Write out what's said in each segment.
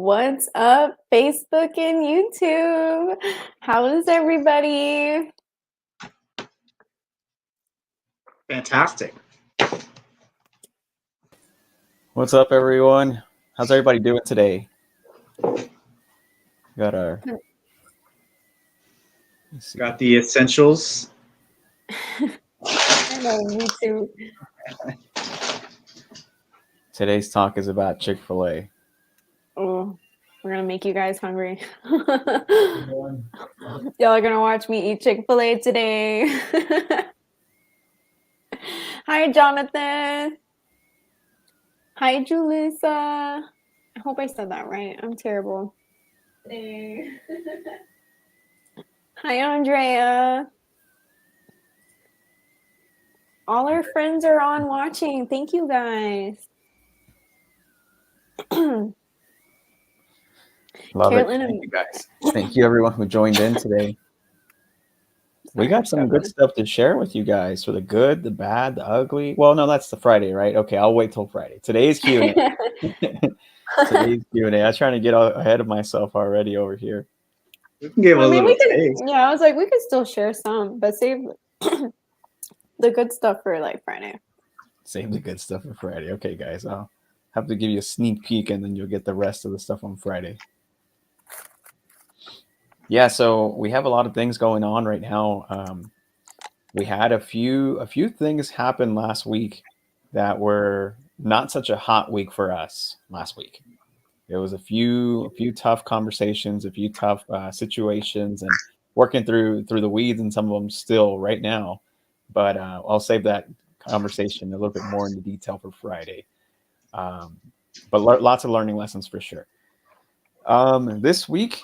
What's up, Facebook and YouTube? How is everybody? Fantastic. What's up, everyone? How's everybody doing today? Got our Got the essentials. I know, me too. Today's talk is about Chick-fil-A. Oh, we're gonna make you guys hungry. Y'all are gonna watch me eat Chick-fil-A today. Hi, Jonathan. Hi, Julissa. I hope I said that right. I'm terrible. Hey. Hi, Andrea. All our friends are on watching. Thank you, guys. Love Carolyn it. Thank you, guys. Thank you, everyone who joined in today. We got some good stuff to share with you guys for the good, the bad, the ugly. Well, no, that's the Friday, right? Okay, I'll wait till Friday. Today's Q&A. Today's Q&A. I was trying to get ahead of myself already over here. We can give a little taste. Yeah, I was like, we could still share some, but save the good stuff for like Friday. Save the good stuff for Friday. Okay, guys, I'll have to give you a sneak peek, and then you'll get the rest of the stuff on Friday. Yeah, so we have a lot of things going on right now. We had a few things happen last week that were not such a hot week for us last week. There was a few tough conversations, a few tough situations, and working through the weeds in some of them still right now. But I'll save that conversation a little bit more into detail for Friday. But lots of learning lessons for sure. This week,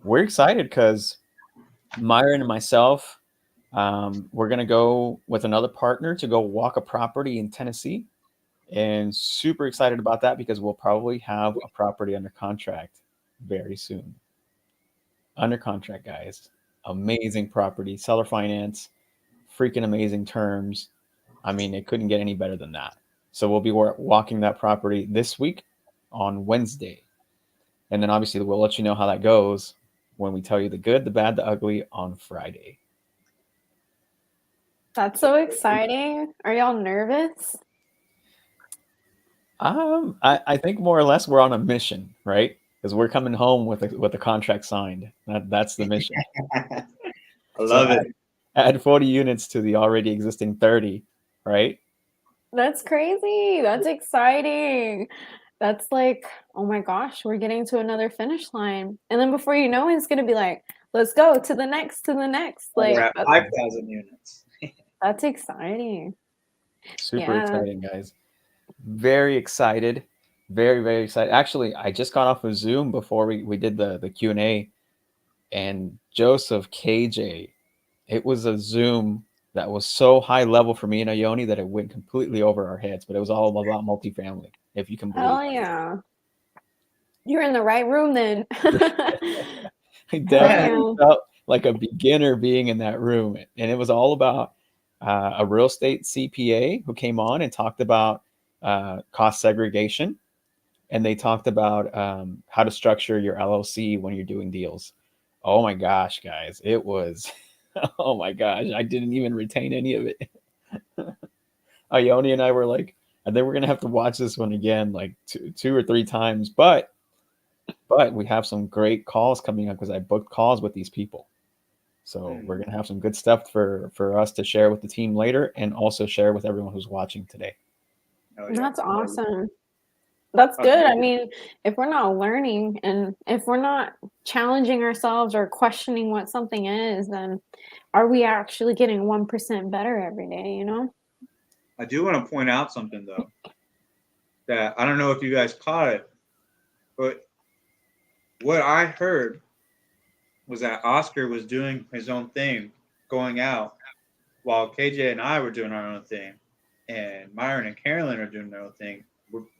we're excited because Myron and myself, we're going to go with another partner to go walk a property in Tennessee. And super excited about that because we'll probably have a property under contract very soon. Under contract, guys. Amazing property, seller finance, freaking amazing terms. I mean, it couldn't get any better than that. So we'll be walking that property this week on Wednesday. And then obviously we'll let you know how that goes when we tell you the good, the bad, the ugly on Friday. That's so exciting. Are y'all nervous? I think more or less we're on a mission, right? Because we're coming home with the contract signed. That's the mission. I love it. Add 40 units to the already existing 30, right? That's crazy. That's exciting. That's like, oh my gosh, we're getting to another finish line. And then before you know it, it's going to be like, let's go to the next. Like, we're at 5,000 units. That's exciting. Super exciting, guys. Very excited. Very, very excited. Actually, I just got off of Zoom before we did the Q&A, and Joseph, KJ, it was a Zoom that was so high level for me and Ione that it went completely over our heads, but it was all about multifamily, if you can believe. Hell yeah. You're in the right room then. I definitely felt like a beginner being in that room. And it was all about a real estate CPA who came on and talked about cost segregation. And they talked about how to structure your LLC when you're doing deals. Oh my gosh, guys. It was, oh my gosh. I didn't even retain any of it. Ione and I were like, I think we're going to have to watch this one again, like two or three times. But we have some great calls coming up because I booked calls with these people. So we're going to have some good stuff for us to share with the team later and also share with everyone who's watching today. Oh, yeah. That's awesome. That's good. I mean, if we're not learning and if we're not challenging ourselves or questioning what something is, then are we actually getting 1% better every day, you know? I do want to point out something, though, that I don't know if you guys caught it, but what I heard was that Oscar was doing his own thing, going out, while KJ and I were doing our own thing, and Myron and Carolyn are doing their own thing.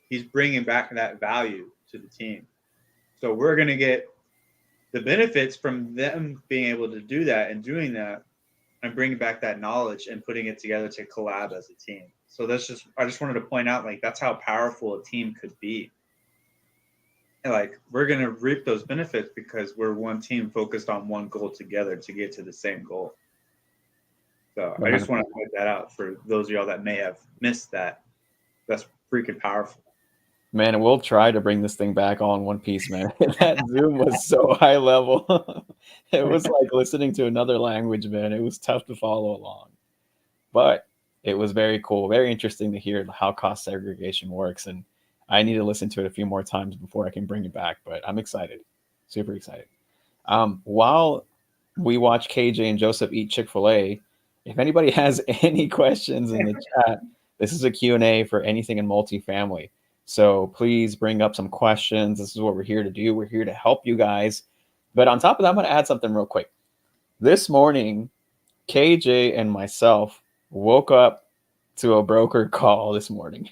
He's bringing back that value to the team. So we're going to get the benefits from them being able to do that and doing that and bringing back that knowledge and putting it together to collab as a team. So I just wanted to point out, like, that's how powerful a team could be. like we're going to reap those benefits because we're one team focused on one goal together to get to the same goal. So I just want to point that out for those of y'all that may have missed that. That's freaking powerful. Man, and we'll try to bring this thing back all in one piece, man. That Zoom was so high level. It was like listening to another language, man. It was tough to follow along. But it was very cool, very interesting to hear how cost segregation works. And I need to listen to it a few more times before I can bring it back. But I'm excited, super excited. While we watch KJ and Joseph eat Chick-fil-A, if anybody has any questions in the chat, this is a Q&A for anything in multifamily. So please bring up some questions. This is what we're here to do. We're here to help you guys. But on top of that, I'm going to add something real quick. This morning, KJ and myself woke up to a broker call this morning.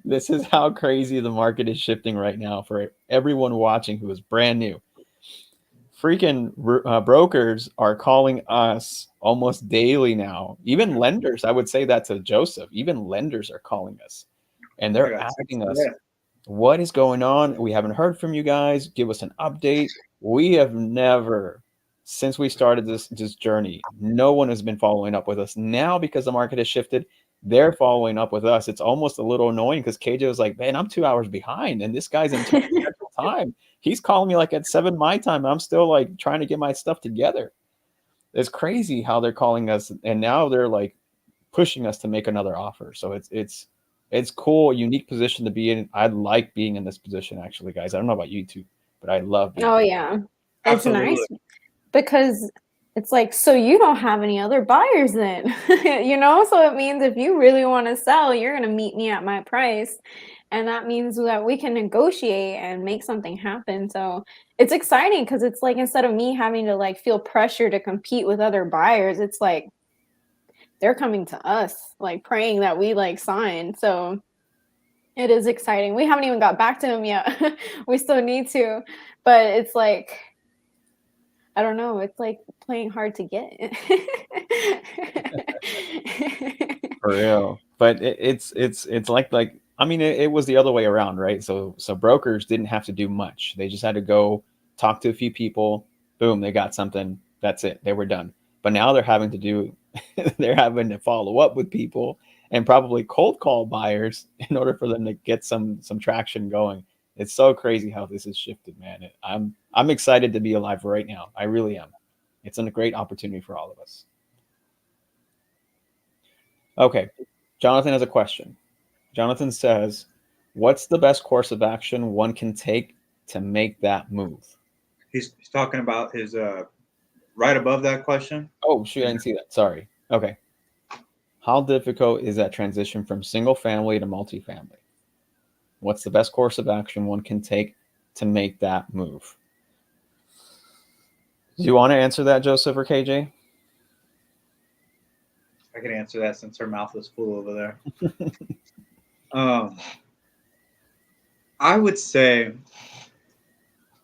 This is how crazy the market is shifting right now for everyone watching who is brand new. Freaking brokers are calling us almost daily now. Even lenders, I would say that to Joseph, even lenders are calling us. And they're asking us, what is going on? We haven't heard from you guys. Give us an update. We have never, since we started this journey, no one has been following up with us. Now, because the market has shifted, they're following up with us. It's almost a little annoying because KJ was like, man, I'm 2 hours behind. And this guy's in Central time. He's calling me like at 7 my time. I'm still like trying to get my stuff together. It's crazy how they're calling us. And now they're like pushing us to make another offer. So it's cool, unique position to be in. I like being in this position, actually, guys. I don't know about you two, but I love being. Oh yeah, it's Absolutely. nice because it's like, so you don't have any other buyers then, you know? So it means if you really want to sell, you're going to meet me at my price. And that means that we can negotiate and make something happen. So it's exciting because it's like, instead of me having to like feel pressure to compete with other buyers, it's like they're coming to us, like praying that we like sign. So it is exciting. We haven't even got back to him yet. We still need to, but it's like, I don't know. It's like playing hard to get. For real. But it's like I mean it was the other way around, right? So brokers didn't have to do much. They just had to go talk to a few people. Boom, they got something. That's it. They were done. But now they're having to follow up with people and probably cold call buyers in order for them to get some traction going. It's so crazy how this has shifted, man. I'm excited to be alive right now. I really am. It's a great opportunity for all of us. Okay, Jonathan has a question. Jonathan says, what's the best course of action one can take to make that move? He's talking about his right above that question. Oh, shoot, I didn't see that. Sorry. Okay. How difficult is that transition from single family to multifamily? What's the best course of action one can take to make that move? Do you want to answer that, Joseph or KJ? I can answer that since her mouth was full over there. I would say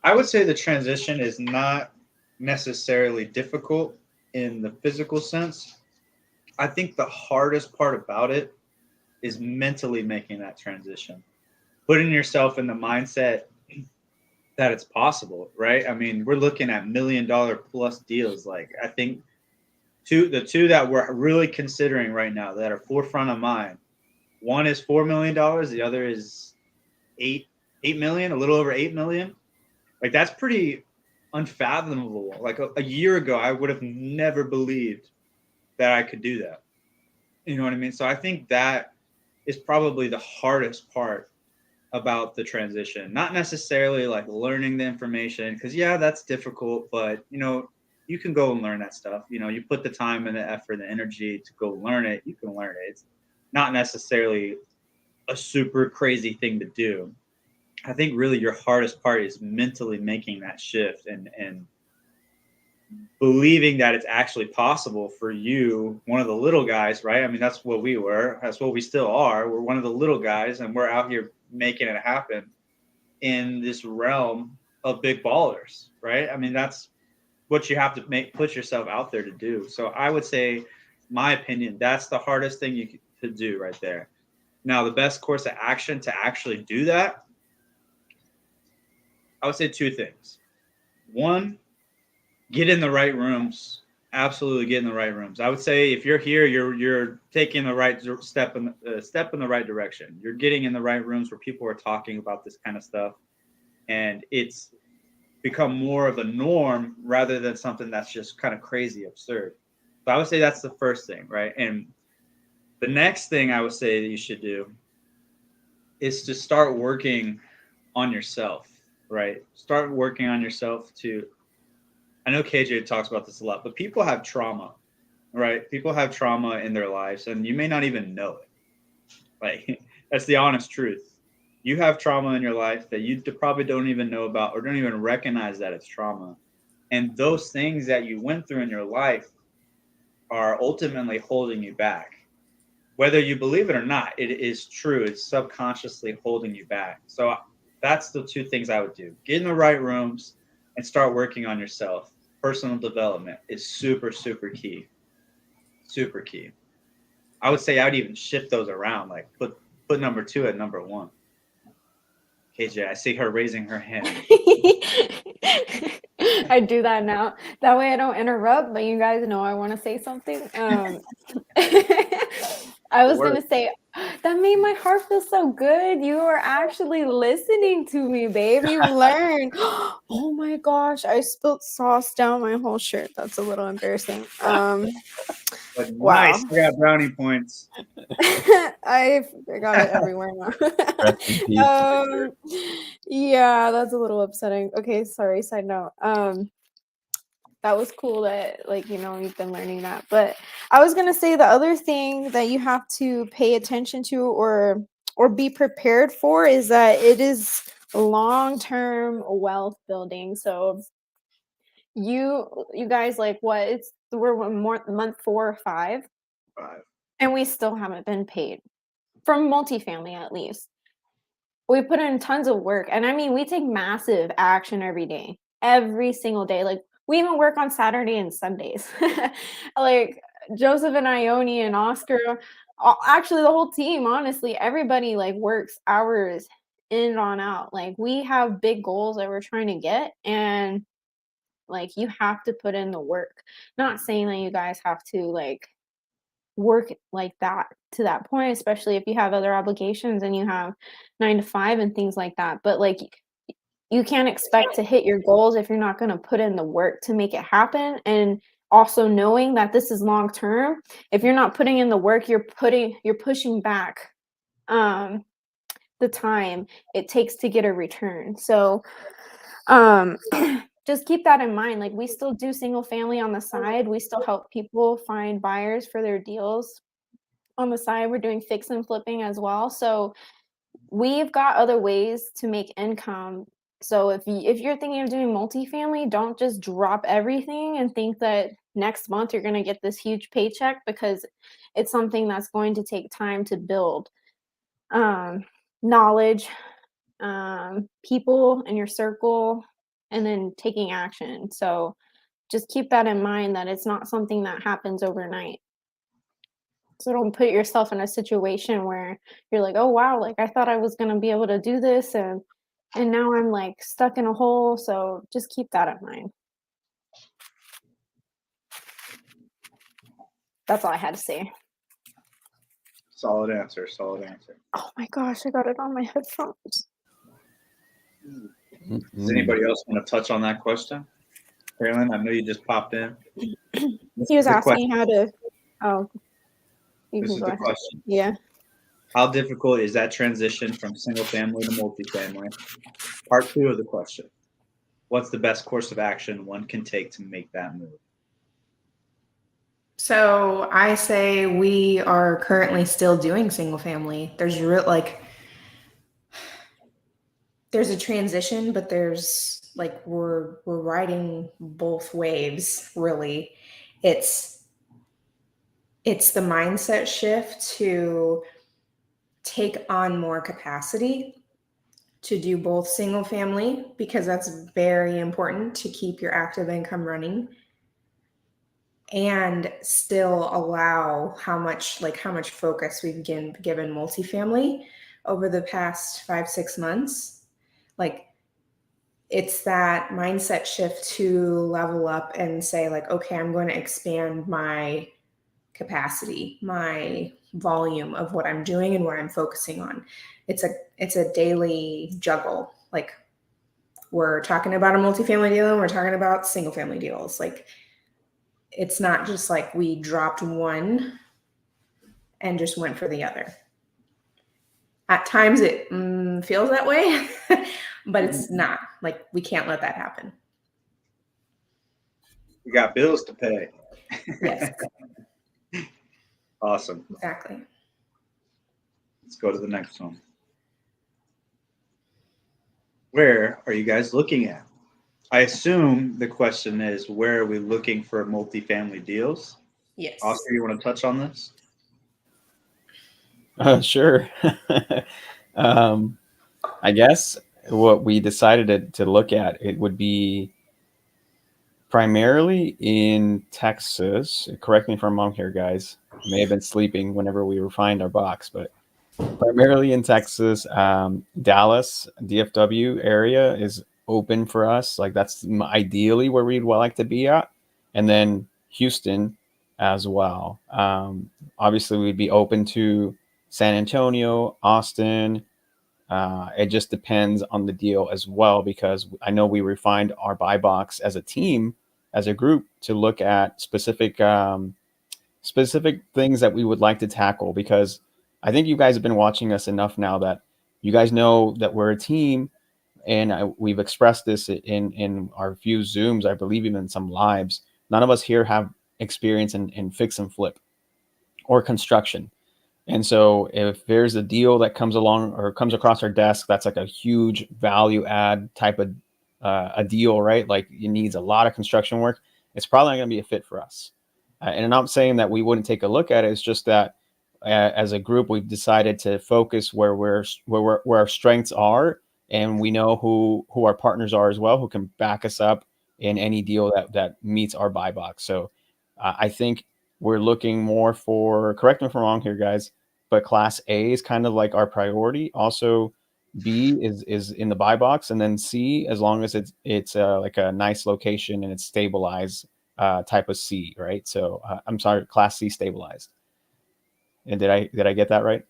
the transition is not necessarily difficult in the physical sense. I think the hardest part about it is mentally making that transition, putting yourself in the mindset that it's possible, right? I mean, we're looking at $1 million plus deals. Like, I think the two that we're really considering right now that are forefront of mind, one is $4 million, the other is 8 million, a little over 8 million. Like, that's pretty unfathomable. Like a year ago, I would have never believed that I could do that. You know what I mean? So I think that is probably the hardest part about the transition. Not necessarily like learning the information, because yeah, that's difficult, but you know, you can go and learn that stuff. You know, you put the time and the effort, the energy to go learn it, you can learn it. It's not necessarily a super crazy thing to do. I think really your hardest part is mentally making that shift and believing that it's actually possible for you, one of the little guys, right? I mean, that's what we were. That's what we still are. We're one of the little guys, and we're out here making it happen in this realm of big ballers, right? I mean, that's what you have to put yourself out there to do. So I would say, my opinion, that's the hardest thing you could do right there. Now, the best course of action to actually do that I would say two things. One, get in the right rooms. Absolutely get in the right rooms. I would say if you're here, you're taking the right step in the right direction. You're getting in the right rooms where people are talking about this kind of stuff, and it's become more of a norm rather than something that's just kind of crazy absurd. So I would say that's the first thing, right? And the next thing I would say that you should do is to start working on yourself, right? Start working on yourself to, I know KJ talks about this a lot, but people have trauma, right? People have trauma in their lives and you may not even know it. Like, that's the honest truth. You have trauma in your life that you probably don't even know about or don't even recognize that it's trauma. And those things that you went through in your life are ultimately holding you back. Whether you believe it or not, it is true. It's subconsciously holding you back. So that's the two things I would do. Get in the right rooms and start working on yourself. Personal development is super, super key. Super key. I would say I would even shift those around, like put number 2 at number 1. KJ, I see her raising her hand. I do that now. That way I don't interrupt, but you guys know I want to say something. I was going to say, that made my heart feel so good. You are actually listening to me, babe. You learned. Oh my gosh, I spilled sauce down my whole shirt. That's a little embarrassing. But Wow. nice, I got brownie points. I got it everywhere now. Yeah, that's a little upsetting. Okay, sorry, side note. That was cool that, like, you've been learning that. But I was gonna say the other thing that you have to pay attention to or be prepared for is that it is long-term wealth building. So you guys, like, we're more month 4 or 5, 5. and we still haven't been paid from multifamily, at least. We put in tons of work, and I mean, we take massive action every single day. Like, we even work on Saturday and Sundays. Like, Joseph and Ione and Oscar, actually the whole team, honestly, everybody, like, works hours in and on out. Like, we have big goals that we're trying to get, and, like, you have to put in the work. Not saying that you guys have to, like, work like that to that point, especially if you have other obligations and you have 9 to 5 and things like that. But, like, you can't expect to hit your goals if you're not going to put in the work to make it happen. And also knowing that this is long term, if you're not putting in the work, you're pushing back the time it takes to get a return. So just keep that in mind. Like, we still do single family on the side. We still help people find buyers for their deals on the side. We're doing fix and flipping as well. So we've got other ways to make income. So if you're thinking of doing multifamily, don't just drop everything and think that next month you're going to get this huge paycheck, because it's something that's going to take time to build. Knowledge, people in your circle, and then taking action. So just keep that in mind, that it's not something that happens overnight. So don't put yourself in a situation where you're like, oh wow, like, I thought I was going to be able to do this, and now I'm, like, stuck in a hole. So just keep that in mind. That's all I had to say. Solid answer. Oh my gosh, I got it on my headphones. Does anybody else want to touch on that question? Carolyn, I know you just popped in. He was asking how to. Oh, you This can is go the ahead. question. Yeah. How difficult is that transition from single family to multifamily? Part 2 of the question. What's the best course of action one can take to make that move? So I say we are currently still doing single family. There's there's a transition, but there's, like, we're riding both waves, really. It's the mindset shift to take on more capacity to do both single family, because that's very important to keep your active income running, and still allow how much focus we've given multifamily over the past 5-6 months. Like, it's that mindset shift to level up and say like, okay, I'm going to expand my capacity, my volume of what I'm doing and what I'm focusing on. It's a daily juggle. Like, we're talking about a multifamily deal and we're talking about single family deals. Like, it's not just like we dropped one and just went for the other. At times it feels that way, but it's not. Like, we can't let that happen. We got bills to pay. Yes. Awesome. Exactly. Let's go to the next one. Where are you guys looking at? I assume the question is, where are we looking for multifamily deals? Yes. Oscar, you want to touch on this? Sure. I guess what we decided to look at, it would be primarily in Texas. Correct me if I'm wrong here, guys. I may have been sleeping whenever we refined our box, but primarily in Texas. Dallas, DFW area is open for us. Like, that's ideally where we'd like to be at. And then Houston as well. Obviously, we'd be open to San Antonio, Austin. It just depends on the deal as well, because I know we refined our buy box as a team, as a group, to look at specific things that we would like to tackle, because I think you guys have been watching us enough now that you guys know that we're a team, and we've expressed this in our few Zooms, I believe even some lives. None of us here have experience in fix and flip or construction. And so if there's a deal that comes along or comes across our desk that's like a huge value add type of a deal, right? Like, it needs a lot of construction work, it's probably not going to be a fit for us. And I'm not saying that we wouldn't take a look at it. It's just that as a group, we've decided to focus where our strengths are, and we know who our partners are as well, who can back us up in any deal that meets our buy box. So I think we're looking more for, correct me if I'm wrong here, guys, but Class A is kind of like our priority. Also, B is in the buy box, and then C, as long as it's like a nice location and it's stabilized, type of C, right? So I'm sorry, Class C stabilized. And did I get that right?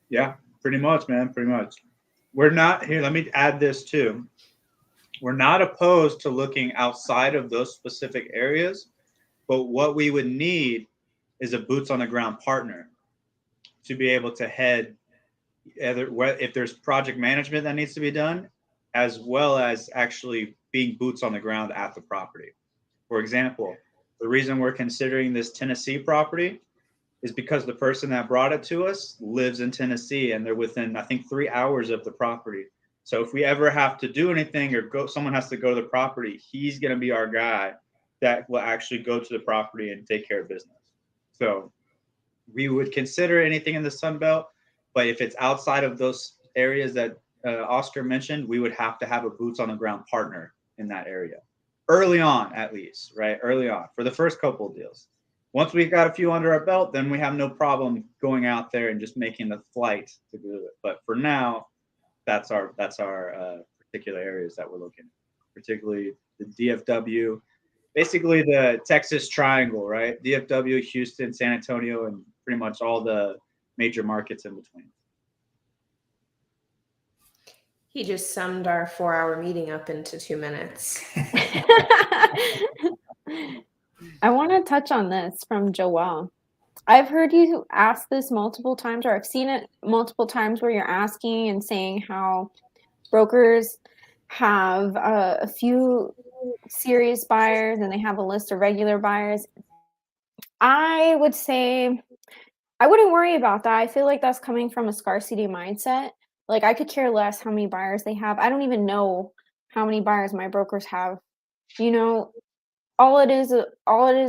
Yeah, pretty much, man. Pretty much. We're not here. Let me add this too. We're not opposed to looking outside of those specific areas, but what we would need is a boots on the ground partner to be able to head either if there's project management that needs to be done, as well as actually being boots on the ground at the property. For example, the reason we're considering this Tennessee property is because the person that brought it to us lives in Tennessee, and they're within, I think, 3 hours of the property. So if we ever have to do anything or someone has to go to the property, he's going to be our guy that will actually go to the property and take care of business. So we would consider anything in the Sun Belt, but if it's outside of those areas that Oscar mentioned, we would have to have a boots on the ground partner in that area early on, at least, right? Early on for the first couple of deals. Once we've got a few under our belt, then we have no problem going out there and just making the flight to do it. But for now, that's our particular areas that we're looking at, particularly the DFW, basically the Texas Triangle, right? DFW, Houston, San Antonio, and pretty much all the major markets in between. He just summed our 4-hour meeting up into 2 minutes. I want to touch on this from Joelle. I've heard you ask this multiple times, or I've seen it multiple times, where you're asking and saying how brokers have a few serious buyers and they have a list of regular buyers. I would say I wouldn't worry about that. I feel like that's coming from a scarcity mindset. Like, I could care less how many buyers they have. I don't even know how many buyers my brokers have. You know, all it is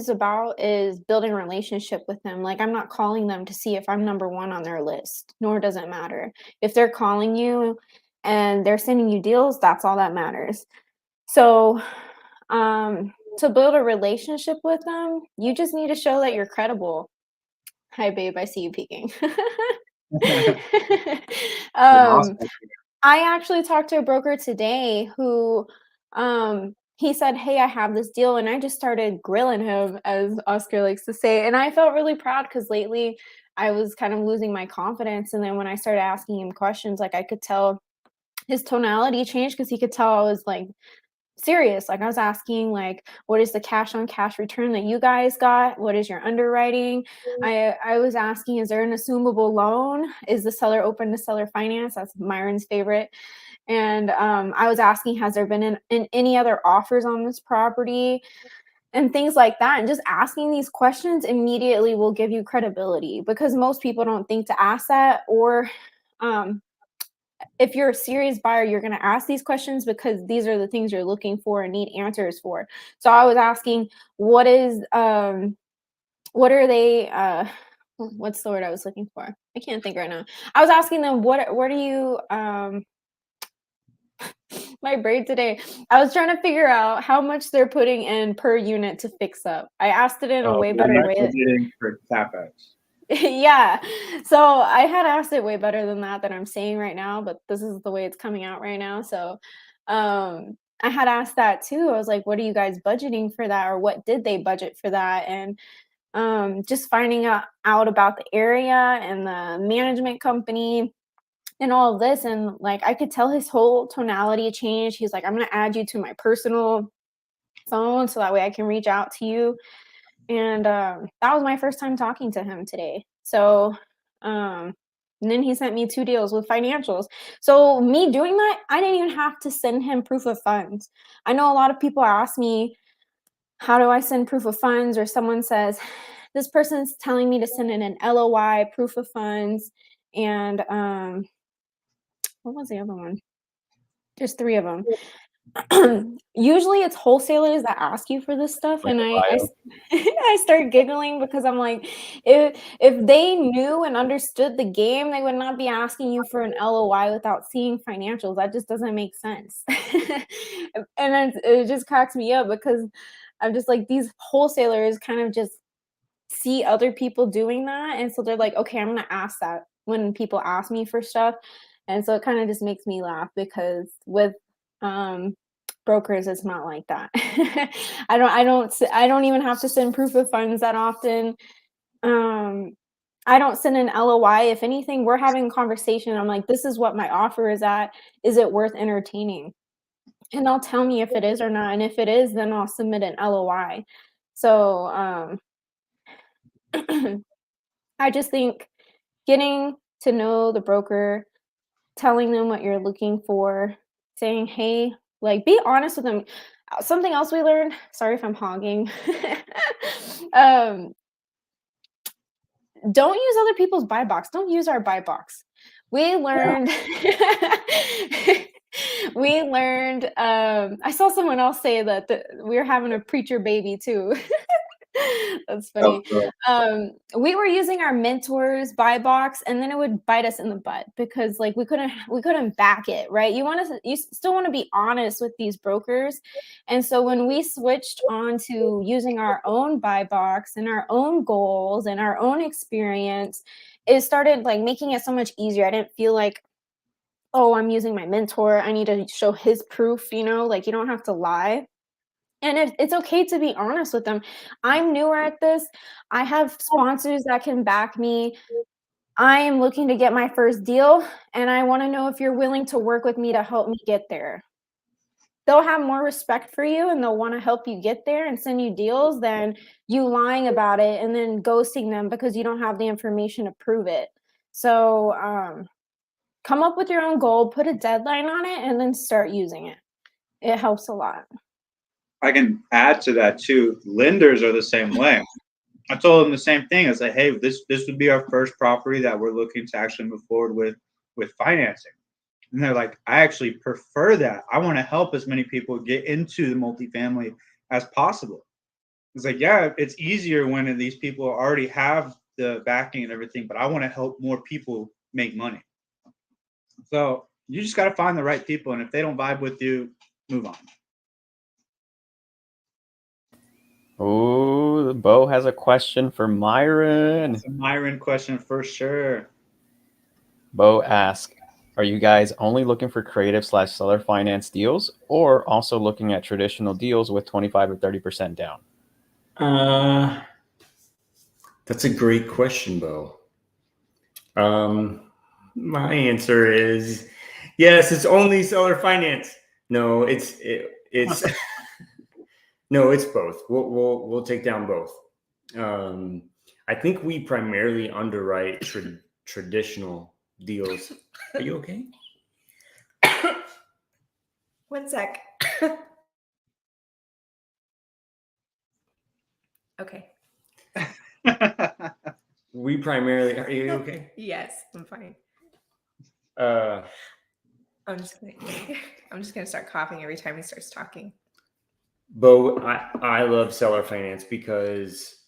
about is building a relationship with them. Like, I'm not calling them to see if I'm number one on their list, nor does it matter. If they're calling you and they're sending you deals, that's all that matters. So, to build a relationship with them, you just need to show that you're credible. Hi, babe, I see you peeking. Awesome. I actually talked to a broker today who, he said, "Hey, I have this deal," and I just started grilling him, as Oscar likes to say, and I felt really proud because lately I was kind of losing my confidence, and then when I started asking him questions, like, I could tell his tonality changed because he could tell I was, like, serious. Like, I was asking, like, "What is the cash on cash return that you guys got? What is your underwriting?" I was asking, "Is there an assumable loan? Is the seller open to seller finance?" That's Myron's favorite. And, I was asking, "Has there been any other offers on this property?" And things like that, and just asking these questions immediately will give you credibility because most people don't think to ask that, or, um, if you're a serious buyer, you're gonna ask these questions because these are the things you're looking for and need answers for. So I was asking, what are they, what's the word I was looking for? I can't think right now. I was asking them, what are you, my brain today. I was trying to figure out how much they're putting in per unit to fix up. I asked it in a way better way. Budgeting for CapEx. Yeah. So I had asked it way better than I'm saying right now, but this is the way it's coming out right now. So I had asked that too. I was like, what are you guys budgeting for that? Or what did they budget for that? And just finding out about the area and the management company and all of this. And like I could tell his whole tonality changed. He's like, I'm gonna add you to my personal phone so that way I can reach out to you. And that was my first time talking to him today. So and then he sent me 2 deals with financials. So me doing that, I didn't even have to send him proof of funds. I know a lot of people ask me, how do I send proof of funds? Or someone says, this person's telling me to send in an LOI, proof of funds, and what was the other one? There's 3 of them. Usually it's wholesalers that ask you for this stuff, Like and a I bio. I start giggling because I'm like, if they knew and understood the game, they would not be asking you for an LOI without seeing financials. That just doesn't make sense. And it just cracks me up because I'm just like, these wholesalers kind of just see other people doing that, and so they're like, okay, I'm gonna ask that when people ask me for stuff. And so it kind of just makes me laugh because with um brokers it's not like that. I don't even have to send proof of funds that often. um I don't send an LOI. If anything, we're having a conversation, I'm like, this is what my offer is at, is it worth entertaining? And they'll tell me if it is or not, and if it is, then I'll submit an LOI. So I just think getting to know the broker, telling them what you're looking for, saying, "Hey," like, be honest with them. Something else we learned, sorry if I'm hogging, um, don't use other people's buy box. Don't use our buy box. We learned we learned, I saw someone else say that we're having a preacher baby too. That's Oh, funny. bro. We were using our mentors buy box, and then it would bite us in the butt because like we couldn't back it, right? You still want to be honest with these brokers. And so when we switched on to using our own buy box and our own goals and our own experience, it started like making it so much easier. I didn't feel like, oh, I'm using my mentor, I need to show his proof, like you don't have to lie. And it's okay to be honest with them. I'm newer at this. I have sponsors that can back me. I am looking to get my first deal, and I wanna know if you're willing to work with me to help me get there. They'll have more respect for you, and they'll wanna help you get there and send you deals than you lying about it and then ghosting them because you don't have the information to prove it. So, come up with your own goal, put a deadline on it, and then start using it. It helps a lot. I can add to that too. Lenders are the same way. I told them the same thing. I said, hey, this would be our first property that we're looking to actually move forward with financing. And they're like, I actually prefer that. I want to help as many people get into the multifamily as possible. It's like, yeah, it's easier when these people already have the backing and everything, but I want to help more people make money. So you just got to find the right people. And if they don't vibe with you, move on. Oh, Bo has a question for Myron. That's a Myron question for sure. Bo asks, Are you guys only looking for creative/seller finance deals, or also looking at traditional deals with 25 or 30% down? That's a great question, Bo. My answer is yes. It's only seller finance. No, it's no, it's both. We'll take down both. I think we primarily underwrite traditional deals. Are you okay? One sec. Okay. We primarily. Are you okay? Yes, I'm fine. Uh, I'm just gonna start coughing every time he starts talking. Bo, I love seller finance because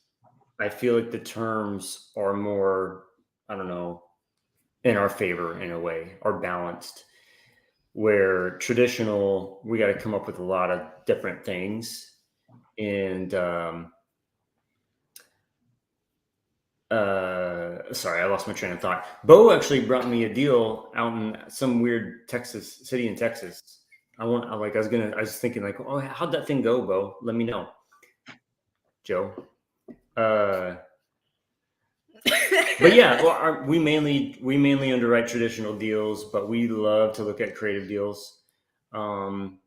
I feel like the terms are more, I don't know, in our favor in a way, are balanced. Where traditional, we got to come up with a lot of different things. And sorry, I lost my train of thought. Bo actually brought me a deal out in some weird city in Texas. I was thinking like, oh, how'd that thing go, Bo? Let me know, Joe. But yeah, well, we mainly underwrite traditional deals, but we love to look at creative deals. Even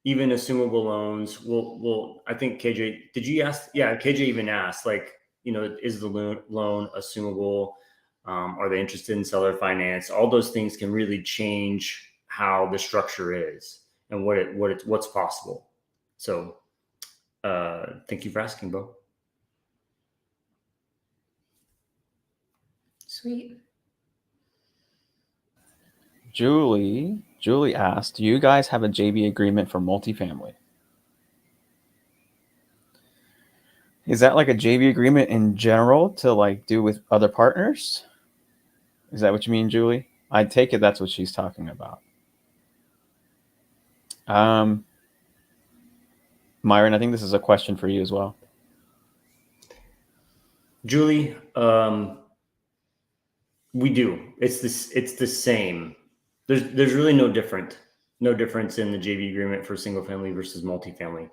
assumable loans. Well, I think KJ, did you ask? Yeah, KJ even asked, like, is the loan assumable? Are they interested in seller finance? All those things can really change how the structure is and what's possible. So, thank you for asking, Bo. Sweet. Julie asked, do you guys have a JV agreement for multifamily? Is that like a JV agreement in general to like do with other partners? Is that what you mean, Julie? I take it that's what she's talking about. Myron, I think this is a question for you as well. Julie, we do. It's the same. There's really no difference in the JV agreement for single family versus multifamily.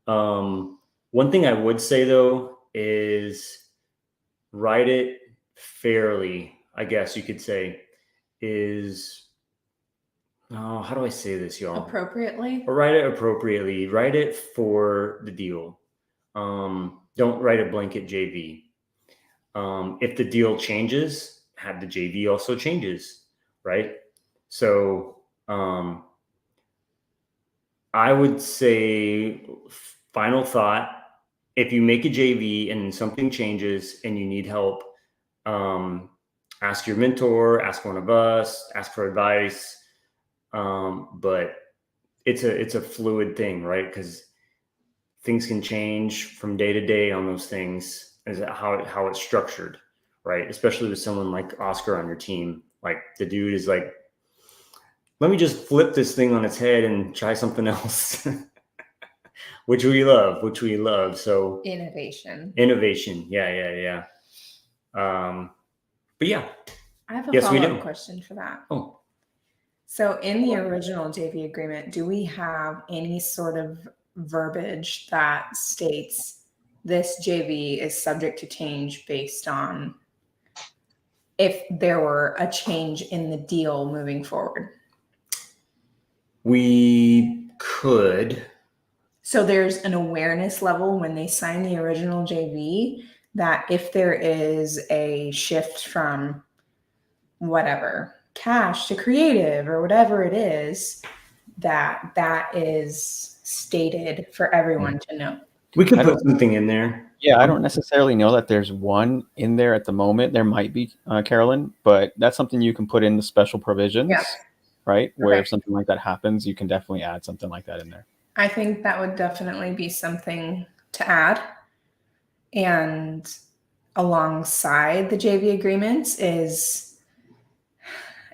One thing I would say though is write it fairly, I guess you could say, how do I say this, y'all? Appropriately. Or write it appropriately. Write it for the deal. Don't write a blanket JV. If the deal changes, have the JV also changes, right? So I would say, final thought, if you make a JV and something changes and you need help, ask your mentor, ask one of us, ask for advice. But it's a fluid thing, right? Because things can change from day to day on those things, is how it's structured, right? Especially with someone like Oscar on your team. Like the dude is like, let me just flip this thing on its head and try something else, which we love. So Innovation. Yeah. But yeah. I have a follow-up question for that. Oh. So in the original JV agreement, do we have any sort of verbiage that states this JV is subject to change based on if there were a change in the deal moving forward? We could. So there's an awareness level when they sign the original JV that if there is a shift from whatever, cash to creative or whatever it is, that is stated for everyone to know. We could put something in there. Yeah, I don't necessarily know that there's one in there at the moment. There might be, Carolyn, but that's something you can put in the special provisions, right? Where if something like that happens, you can definitely add something like that in there. I think that would definitely be something to add. And alongside the JV agreements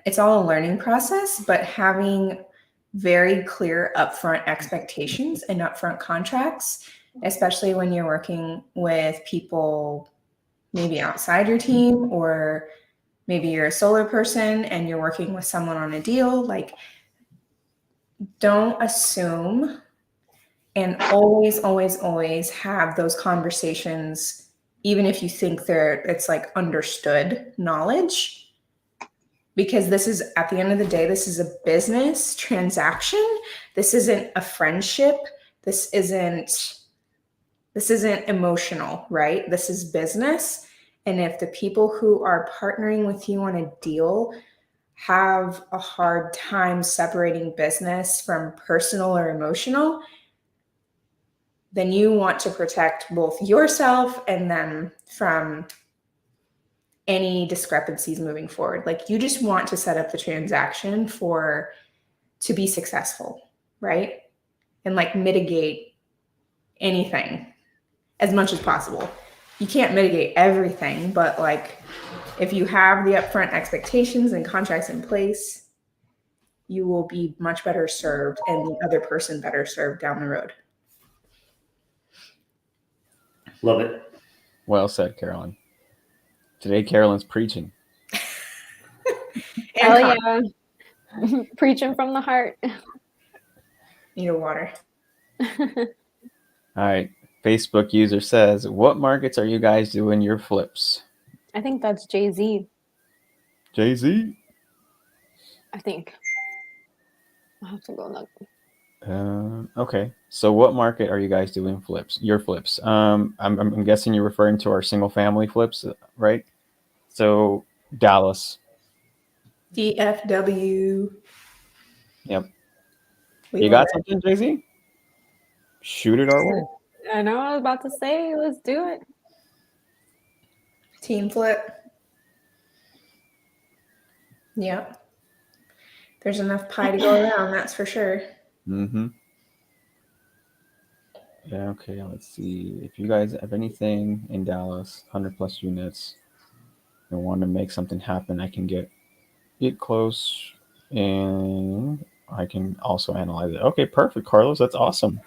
it's all a learning process, but having very clear upfront expectations and upfront contracts, especially when you're working with people maybe outside your team or maybe you're a solar person and you're working with someone on a deal. Like, don't assume, and always, always, always have those conversations, even if you think it's like understood knowledge, because this is, at the end of the day, this is a business transaction. This isn't a friendship. This isn't emotional, right? This is business. And if the people who are partnering with you on a deal have a hard time separating business from personal or emotional, then you want to protect both yourself and them from any discrepancies moving forward. Like, you just want to set up the transaction to be successful, right? And like mitigate anything as much as possible. You can't mitigate everything, but like, if you have the upfront expectations and contracts in place, you will be much better served, and the other person better served down the road. Love it. Well said, Carolyn. Today, Carolyn's preaching. Hell yeah. Preaching from the heart. Need a water. All right. Facebook user says, what markets are you guys doing your flips? I think that's Jay-Z. Jay-Z? I think. I'll have to go look. Okay. So what market are you guys doing flips? Your flips. I'm guessing you're referring to our single family flips, right? So Dallas. DFW. Yep. We You got something, Jay-Z? Shoot it our way. I know, I was about to say, let's do it. Team flip. Yep. There's enough pie to go around, that's for sure. Mm-hmm. Yeah, okay, let's see. If you guys have anything in Dallas, 100+ units, and want to make something happen, I can get close and I can also analyze it. Okay, perfect, Carlos. That's awesome.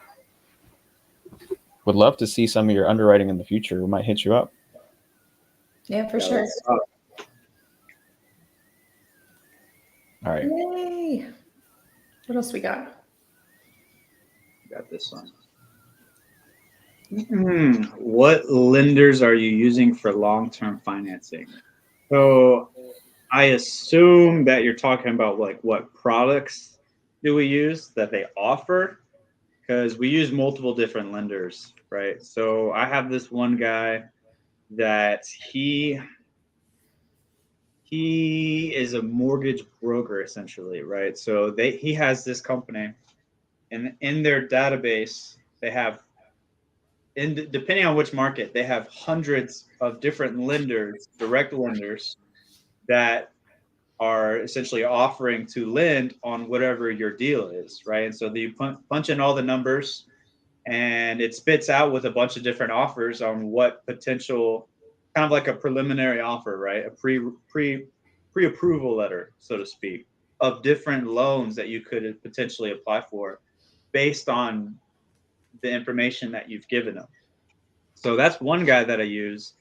Would love to see some of your underwriting in the future. We might hit you up. Yeah, for sure. All right. Yay. What else we got? Got this one. What lenders are you using for long-term financing? So I assume that you're talking about like what products do we use that they offer? Because we use multiple different lenders, right? So I have this one guy that he is a mortgage broker essentially, right? So he has this company, and in their database they have, depending on which market, they have hundreds of different lenders, direct lenders, that are essentially offering to lend on whatever your deal is, right? And so you punch in all the numbers, and it spits out with a bunch of different offers on what potential, kind of like a preliminary offer, right? A pre-approval letter, so to speak, of different loans that you could potentially apply for based on the information that you've given them. So that's one guy that I use.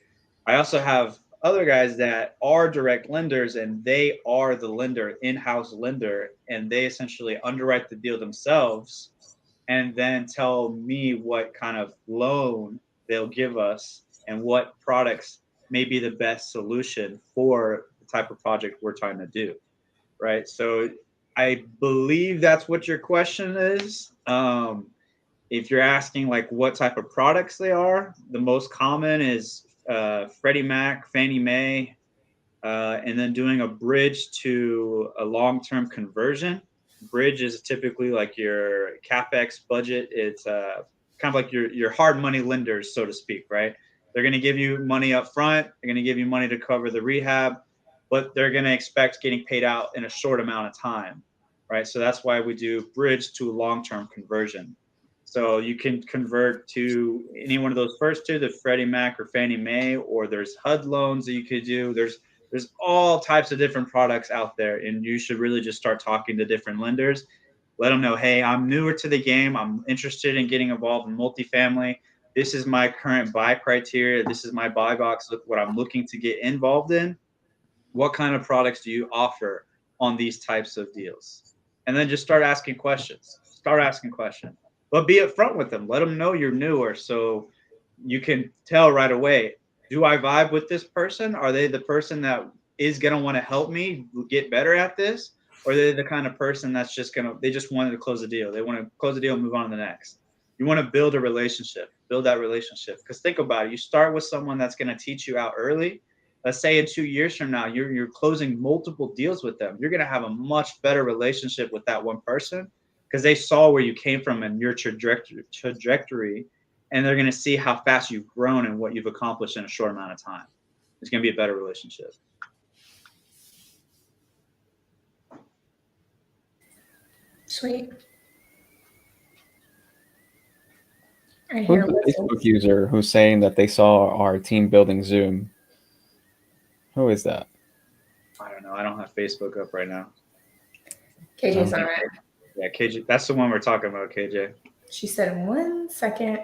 I also have other guys that are direct lenders, and they are the lender, in-house lender, and they essentially underwrite the deal themselves and then tell me what kind of loan they'll give us and what products may be the best solution for the type of project we're trying to do, right? So I believe that's what your question is. If you're asking like what type of products they are, the most common is Freddie Mac, Fannie Mae, and then doing a bridge to a long-term conversion. Bridge is typically like your CapEx budget. It's kind of like your hard money lenders, so to speak, right? They're going to give you money up front. They're going to give you money to cover the rehab, but they're going to expect getting paid out in a short amount of time, right? So that's why we do bridge to long-term conversion. So you can convert to any one of those first two, the Freddie Mac or Fannie Mae, or there's HUD loans that you could do. There's all types of different products out there, and you should really just start talking to different lenders. Let them know, hey, I'm newer to the game. I'm interested in getting involved in multifamily. This is my current buy criteria. This is my buy box. Look what I'm looking to get involved in. what kind of products do you offer on these types of deals? And then just start asking questions. But be upfront with them. Let them know you're newer, so you can tell right away, do I vibe with this person? Are they the person that is going to want to help me get better at this? Or are they the kind of person that's they just wanted to close the deal. They want to close the deal and move on to the next. You want to build that relationship. Because think about it. You start with someone that's going to teach you out early. Let's say in 2 years from now, you're closing multiple deals with them. You're going to have a much better relationship with that one person because they saw where you came from and your trajectory, and they're going to see how fast you've grown and what you've accomplished in a short amount of time. It's going to be a better relationship. Sweet. Who's the Facebook user who's saying that they saw our team building Zoom? Who is that? I don't know. I don't have Facebook up right now. KJ's on it. Yeah, KJ. That's the one we're talking about, KJ. She said 1 second.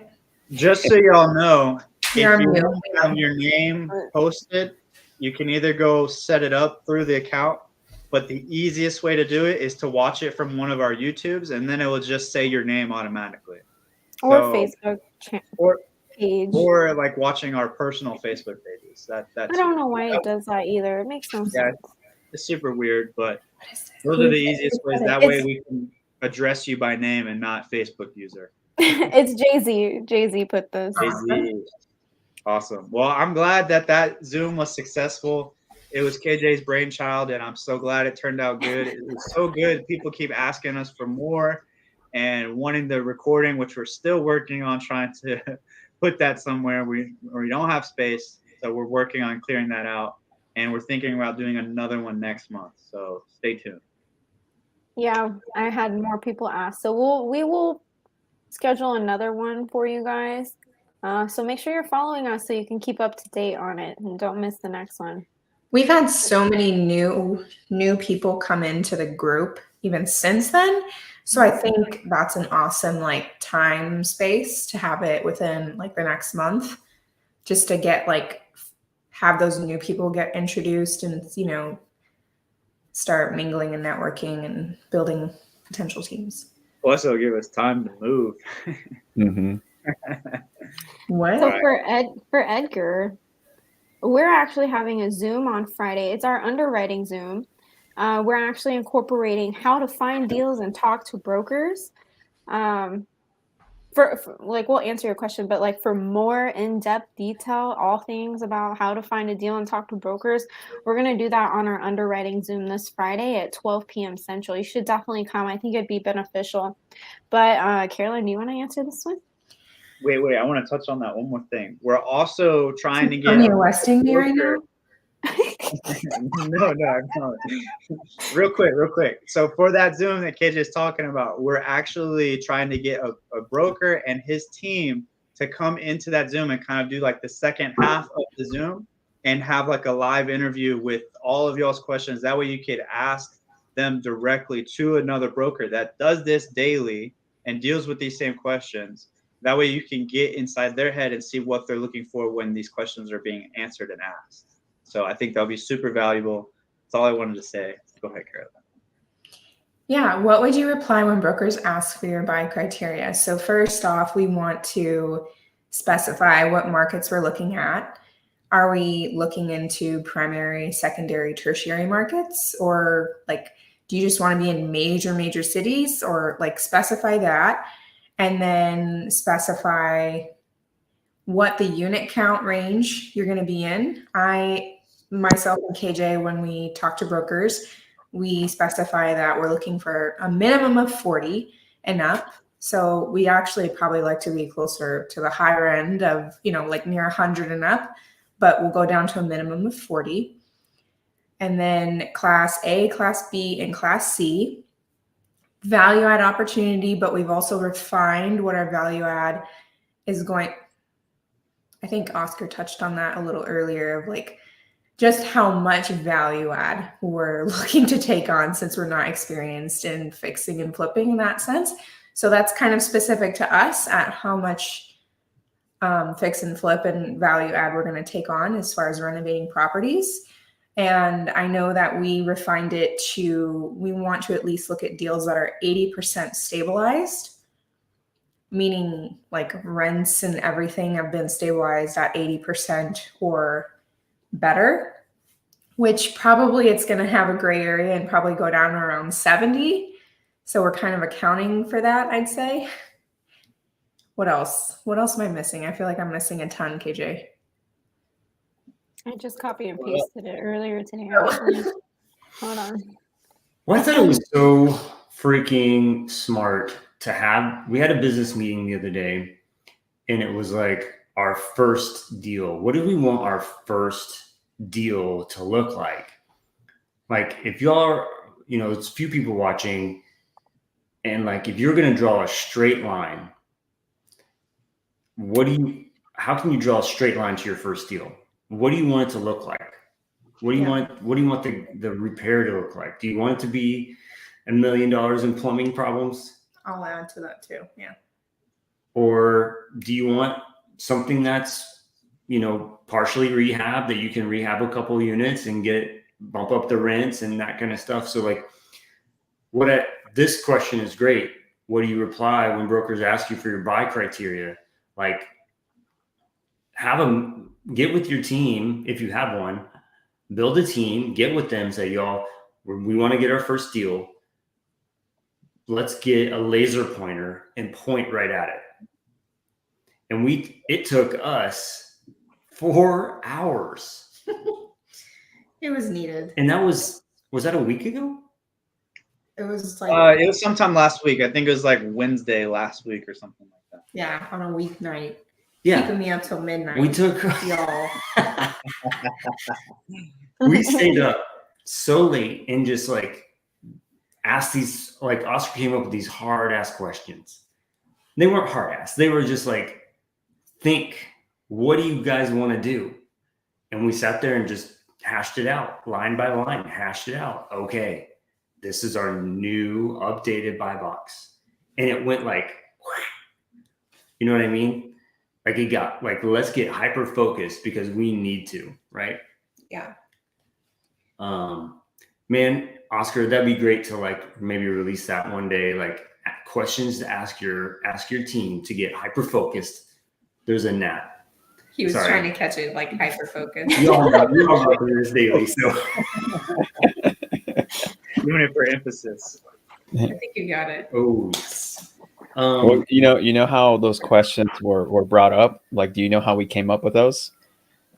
Just so y'all know, if you want to have your name posted, you can either go set it up through the account, but the easiest way to do it is to watch it from one of our YouTubes, and then it will just say your name automatically. Or Facebook page. Or like watching our personal Facebook pages. I don't know why it does that either. It makes no sense. It's super weird, but those are the easiest ways. That way we can address you by name and not Facebook user. It's Jay-Z. Jay-Z put this. Jay-Z. Awesome. Well, I'm glad that Zoom was successful. It was KJ's brainchild, and I'm so glad it turned out good. It was so good. People keep asking us for more and wanting the recording, which we're still working on trying to put that somewhere. We don't have space, so we're working on clearing that out. And we're thinking about doing another one next month. So stay tuned. Yeah, I had more people ask. So we will schedule another one for you guys. So make sure you're following us so you can keep up to date on it and don't miss the next one. We've had so many new people come into the group even since then. So I think that's an awesome time space to have it within the next month, just to get have those new people get introduced and start mingling and networking and building potential teams. Plus, it'll give us time to move. Mm-hmm. What? So for Edgar, we're actually having a Zoom on Friday. It's our underwriting Zoom. We're actually incorporating how to find deals and talk to brokers. We'll answer your question, but for more in-depth detail, all things about how to find a deal and talk to brokers, we're going to do that on our underwriting Zoom this Friday at 12 p.m. Central. You should definitely come. I think it'd be beneficial. But Carolyn, do you want to answer this one? Wait, I want to touch on that one more thing. We're also trying to get arresting me right now? No, I'm telling you. Real quick. So for that Zoom that KJ is talking about, we're actually trying to get a broker and his team to come into that Zoom and kind of do the second half of the Zoom and have a live interview with all of y'all's questions. That way you could ask them directly to another broker that does this daily and deals with these same questions. That way you can get inside their head and see what they're looking for when these questions are being answered and asked. So I think that'll be super valuable. That's all I wanted to say. Go ahead, Carolyn. Yeah. What would you reply when brokers ask for your buy criteria? So first off, we want to specify what markets we're looking at. Are we looking into primary, secondary, tertiary markets? Or do you just want to be in major cities? Or specify that. And then specify what the unit count range you're going to be in. Myself and KJ, when we talk to brokers, we specify that we're looking for a minimum of 40 and up. So we actually probably like to be closer to the higher end of, near 100 and up, but we'll go down to a minimum of 40. And then Class A, Class B, and Class C. Value add opportunity, but we've also refined what our value add is going. I think Oscar touched on that a little earlier of just how much value add we're looking to take on since we're not experienced in fixing and flipping in that sense. So that's kind of specific to us at how much fix and flip and value add we're going to take on as far as renovating properties. And I know that we refined it to, we want to at least look at deals that are 80% stabilized, meaning like rents and everything have been stabilized at 80% or better, which probably it's going to have a gray area and probably go down around 70. So we're kind of accounting for that, I'd say. What else? What else am I missing? I feel like I'm missing a ton, KJ. I just copy and pasted it earlier today, actually. Hold on. Well, I thought it was so freaking smart to have. We had a business meeting the other day, and it was like our first deal. What do we want our first deal to look like? Like, if y'all are, it's a few people watching, and like, if you're going to draw a straight line, how can you draw a straight line to your first deal? What do you want it to look like? What do you want the repair to look like? Do you want it to be $1 million in plumbing problems? I'll add to that too. Yeah. Or do you want something that's, partially rehab, that you can rehab a couple of units and bump up the rents and that kind of stuff? So like this question is great. What do you reply when brokers ask you for your buy criteria? Like, have them get with your team if you have one, build a team, get with them, say, y'all, we want to get our first deal. Let's get a laser pointer and point right at it. And it took us 4 hours. It was needed. And that was that a week ago? It was like it was sometime last week. I think it was like Wednesday last week or something like that. Yeah, on a weeknight. Yeah. Keeping me up till midnight. We took y'all. We stayed up so late and just like asked these, like Oscar came up with these hard ass questions. They weren't hard ass. They were just like, think, what do you guys want to do? And we sat there and just hashed it out line by line, hashed it out. Okay, this is our new updated buy box. And it went like, you know what I mean? Like it got like, let's get hyper focused because we need to, right? Yeah. Man, Oscar, that'd be great to like maybe release that one day, like questions to ask your team to get hyper focused. There's a nap. He was trying to catch it like hyper focused. You all go through this daily, so doing it for emphasis. I think you got it. Oh yes. Well, you know how those questions were brought up? Like, do you know how we came up with those?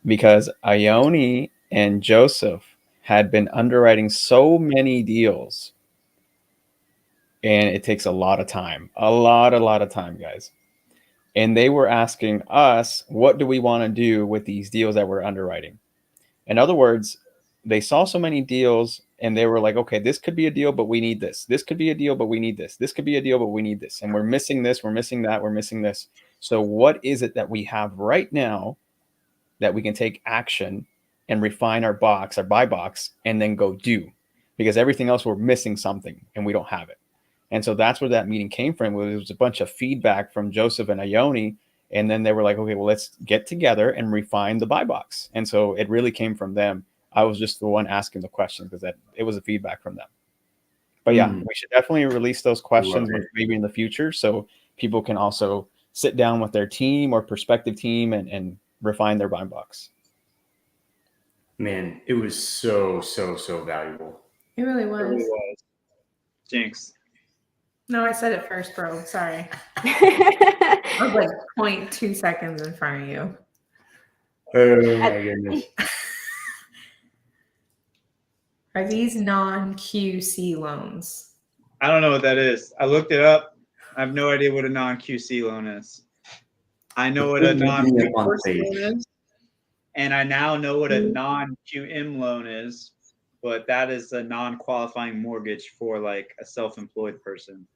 Because Ione and Joseph had been underwriting so many deals, and it takes a lot of time, a lot of time, guys. And they were asking us, what do we want to do with these deals that we're underwriting? In other words, they saw so many deals and they were like, okay, this could be a deal, but we need this. This could be a deal, but we need this. This could be a deal, but we need this. And we're missing this, we're missing that, we're missing this. So what is it that we have right now that we can take action and refine our buy box and then go do? Because everything else, we're missing something and we don't have it. And so that's where that meeting came from. It was a bunch of feedback from Joseph and Ione. And then they were like, okay, well, let's get together and refine the buy box. And so it really came from them. I was just the one asking the questions because it was a feedback from them. But yeah, we should definitely release those questions maybe in the future so people can also sit down with their team or prospective team and refine their buy box. Man, it was so valuable. It really was. It really was. Jinx. No, I said it first, bro. Sorry. I was like 0.2 seconds in front of you. Oh my goodness. Are these non-QC loans? I don't know what that is. I looked it up. I have no idea what a non-QC loan is. I know what a non-recourse loan is, and I now know what a non-QM loan is, but that is a non-qualifying mortgage for like a self-employed person.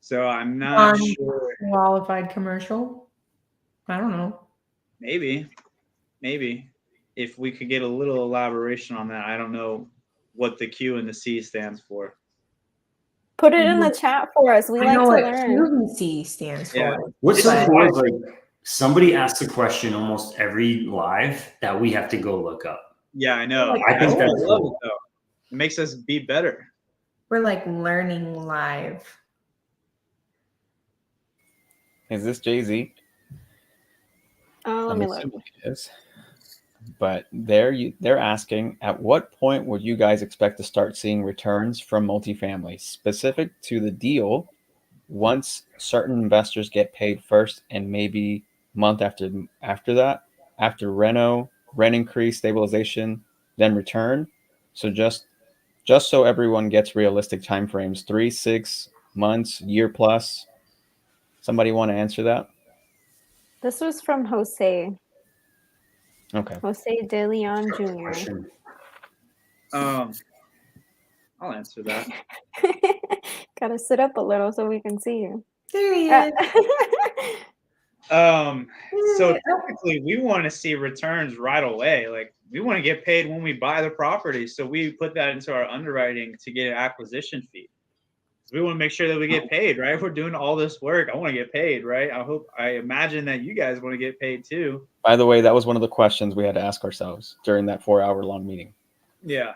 So I'm not sure. Qualified commercial? I don't know. Maybe. If we could get a little elaboration on that. I don't know what the Q and the C stands for. Put it in the chat for us. We like to learn. QC stands for. Yeah. What's so cool is like somebody asks a question almost every live that we have to go look up. Yeah, I know. Like, I think I that's love cool. it though. It makes us be better. we're like learning live. Is this Jay-Z? Let I'm me look. assuming it is. But they're asking, at what point would you guys expect to start seeing returns from multifamily, specific to the deal, once certain investors get paid first and maybe month after that, after rent increase, stabilization, then return? So just so everyone gets realistic timeframes, 3, 6 months, year plus. Somebody want to answer that? This was from Jose Okay. De Leon Jr. Question. I'll answer that. Gotta sit up a little so we can see you. There he Uh, is. So typically we want to see returns right away. Like we want to get paid when we buy the property. So we put that into our underwriting to get an acquisition fee. So we want to make sure that we get paid, right? If we're doing all this work, I want to get paid, right? I imagine that you guys want to get paid too. By the way, that was one of the questions we had to ask ourselves during that 4-hour long meeting. Yeah.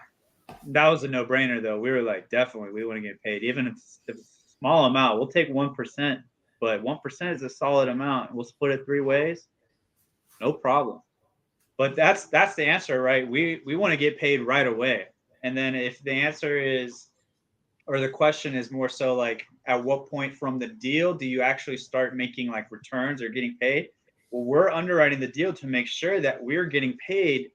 That was a no-brainer though. We were like, definitely we want to get paid. Even if it's a small amount, we'll take 1%, but 1% is a solid amount. We'll split it 3 ways. No problem. But that's the answer, right? We want to get paid right away. And then if the answer is, or the question is more so like, at what point from the deal do you actually start making like returns or getting paid? Well, we're underwriting the deal to make sure that we're getting paid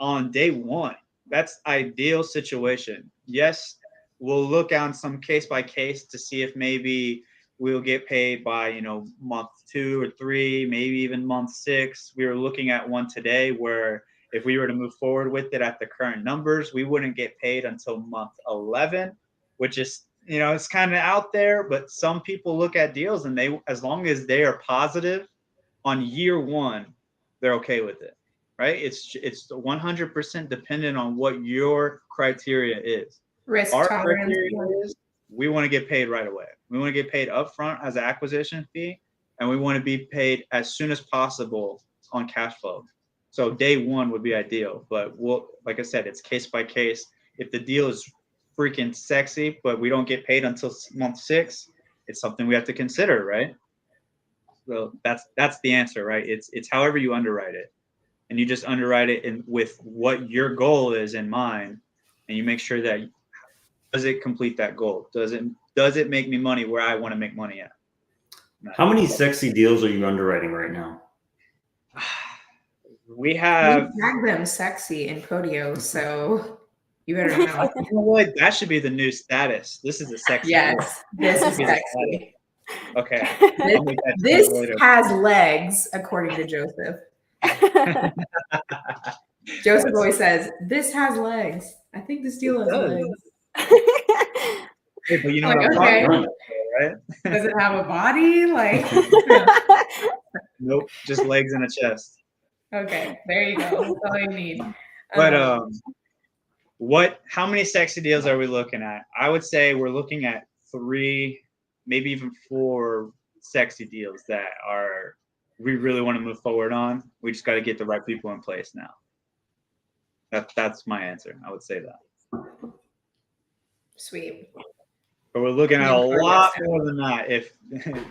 on day one. That's ideal situation. Yes, we'll look on some case by case to see if maybe we'll get paid by month 2 or 3, maybe even month 6. We were looking at one today where if we were to move forward with it at the current numbers, we wouldn't get paid until month 11, which is it's kind of out there. But some people look at deals and they, as long as they are positive on year 1, they're okay with it. Right? It's 100% dependent on what your criteria is. Risk Our tolerance. criteria is we want to get paid right away. We want to get paid upfront as an acquisition fee, and we want to be paid as soon as possible on cash flow. So day 1 would be ideal, but like I said, it's case by case. If the deal is freaking sexy, but we don't get paid until month 6, it's something we have to consider, right? So that's the answer, right? It's however you underwrite it. And you just underwrite it with what your goal is in mind, and you make sure that does it complete that goal? Does it make me money where I want to make money at? How many sexy deals are you underwriting right now? We have. We tag them sexy in Podio, so you better know. You know what? That should be the new status. This is a sexy. Yes, this is sexy. Okay. This has legs, according to Joseph. Joseph always says, "This has legs." I think this deal has legs. Hey, but you know Like, what I'm okay. talking about, right? Does it have a body? Like, Nope, just legs and a chest. okay, there you go. That's all you need. But how many sexy deals are we looking at? I would say we're looking at 3, maybe even 4 sexy deals that we really want to move forward on. We just got to get the right people in place now. That's my answer. I would say that. Sweet. But we're looking at a lot more than that. If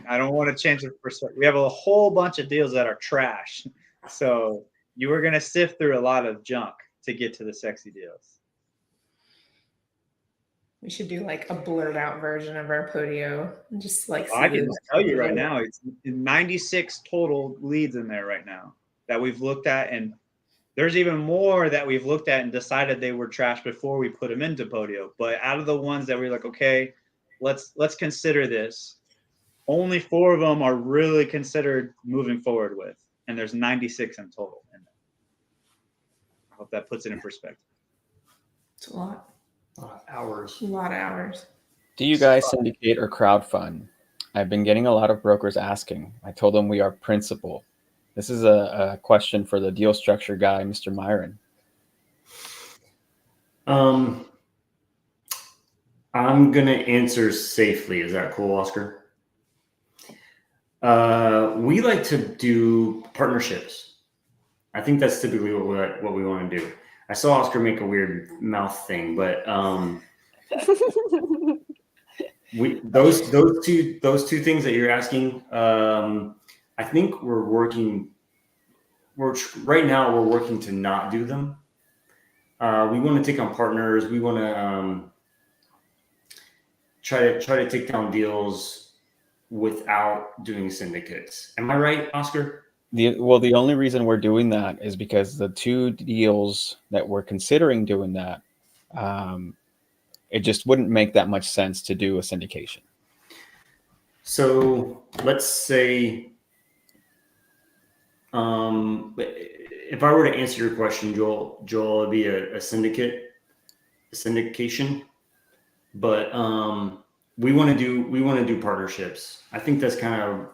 I don't want to change the perspective, we have a whole bunch of deals that are trash. So you are going to sift through a lot of junk to get to the sexy deals. We should do like a blurred out version of our Podio. And just like I can tell you right now, it's 96 total leads in there right now that we've looked at, and there's even more that we've looked at and decided they were trash before we put them into Podio. But out of the ones that we're like, okay, let's consider this, only 4 of them are really considered moving forward with, and there's 96 in total in there. I hope that puts it in perspective. It's a lot. A lot of hours. A lot of hours. Do you guys syndicate or crowdfund? I've been getting a lot of brokers asking. I told them we are principal. This is a question for the deal structure guy, Mr. Myron. I'm going to answer safely. Is that cool, Oscar? We like to do partnerships. I think that's typically what we want to do. I saw Oscar make a weird mouth thing, but those two things that you're asking, I think right now we're working to not do them. We want to take on partners. We want to try to take down deals without doing syndicates. Am I right, Oscar? The only reason we're doing that is because the two deals that we're considering doing that, it just wouldn't make that much sense to do a syndication. So let's say, if I were to answer your question, Joel, it'd be a syndication, but we want to do partnerships. I think that's kind of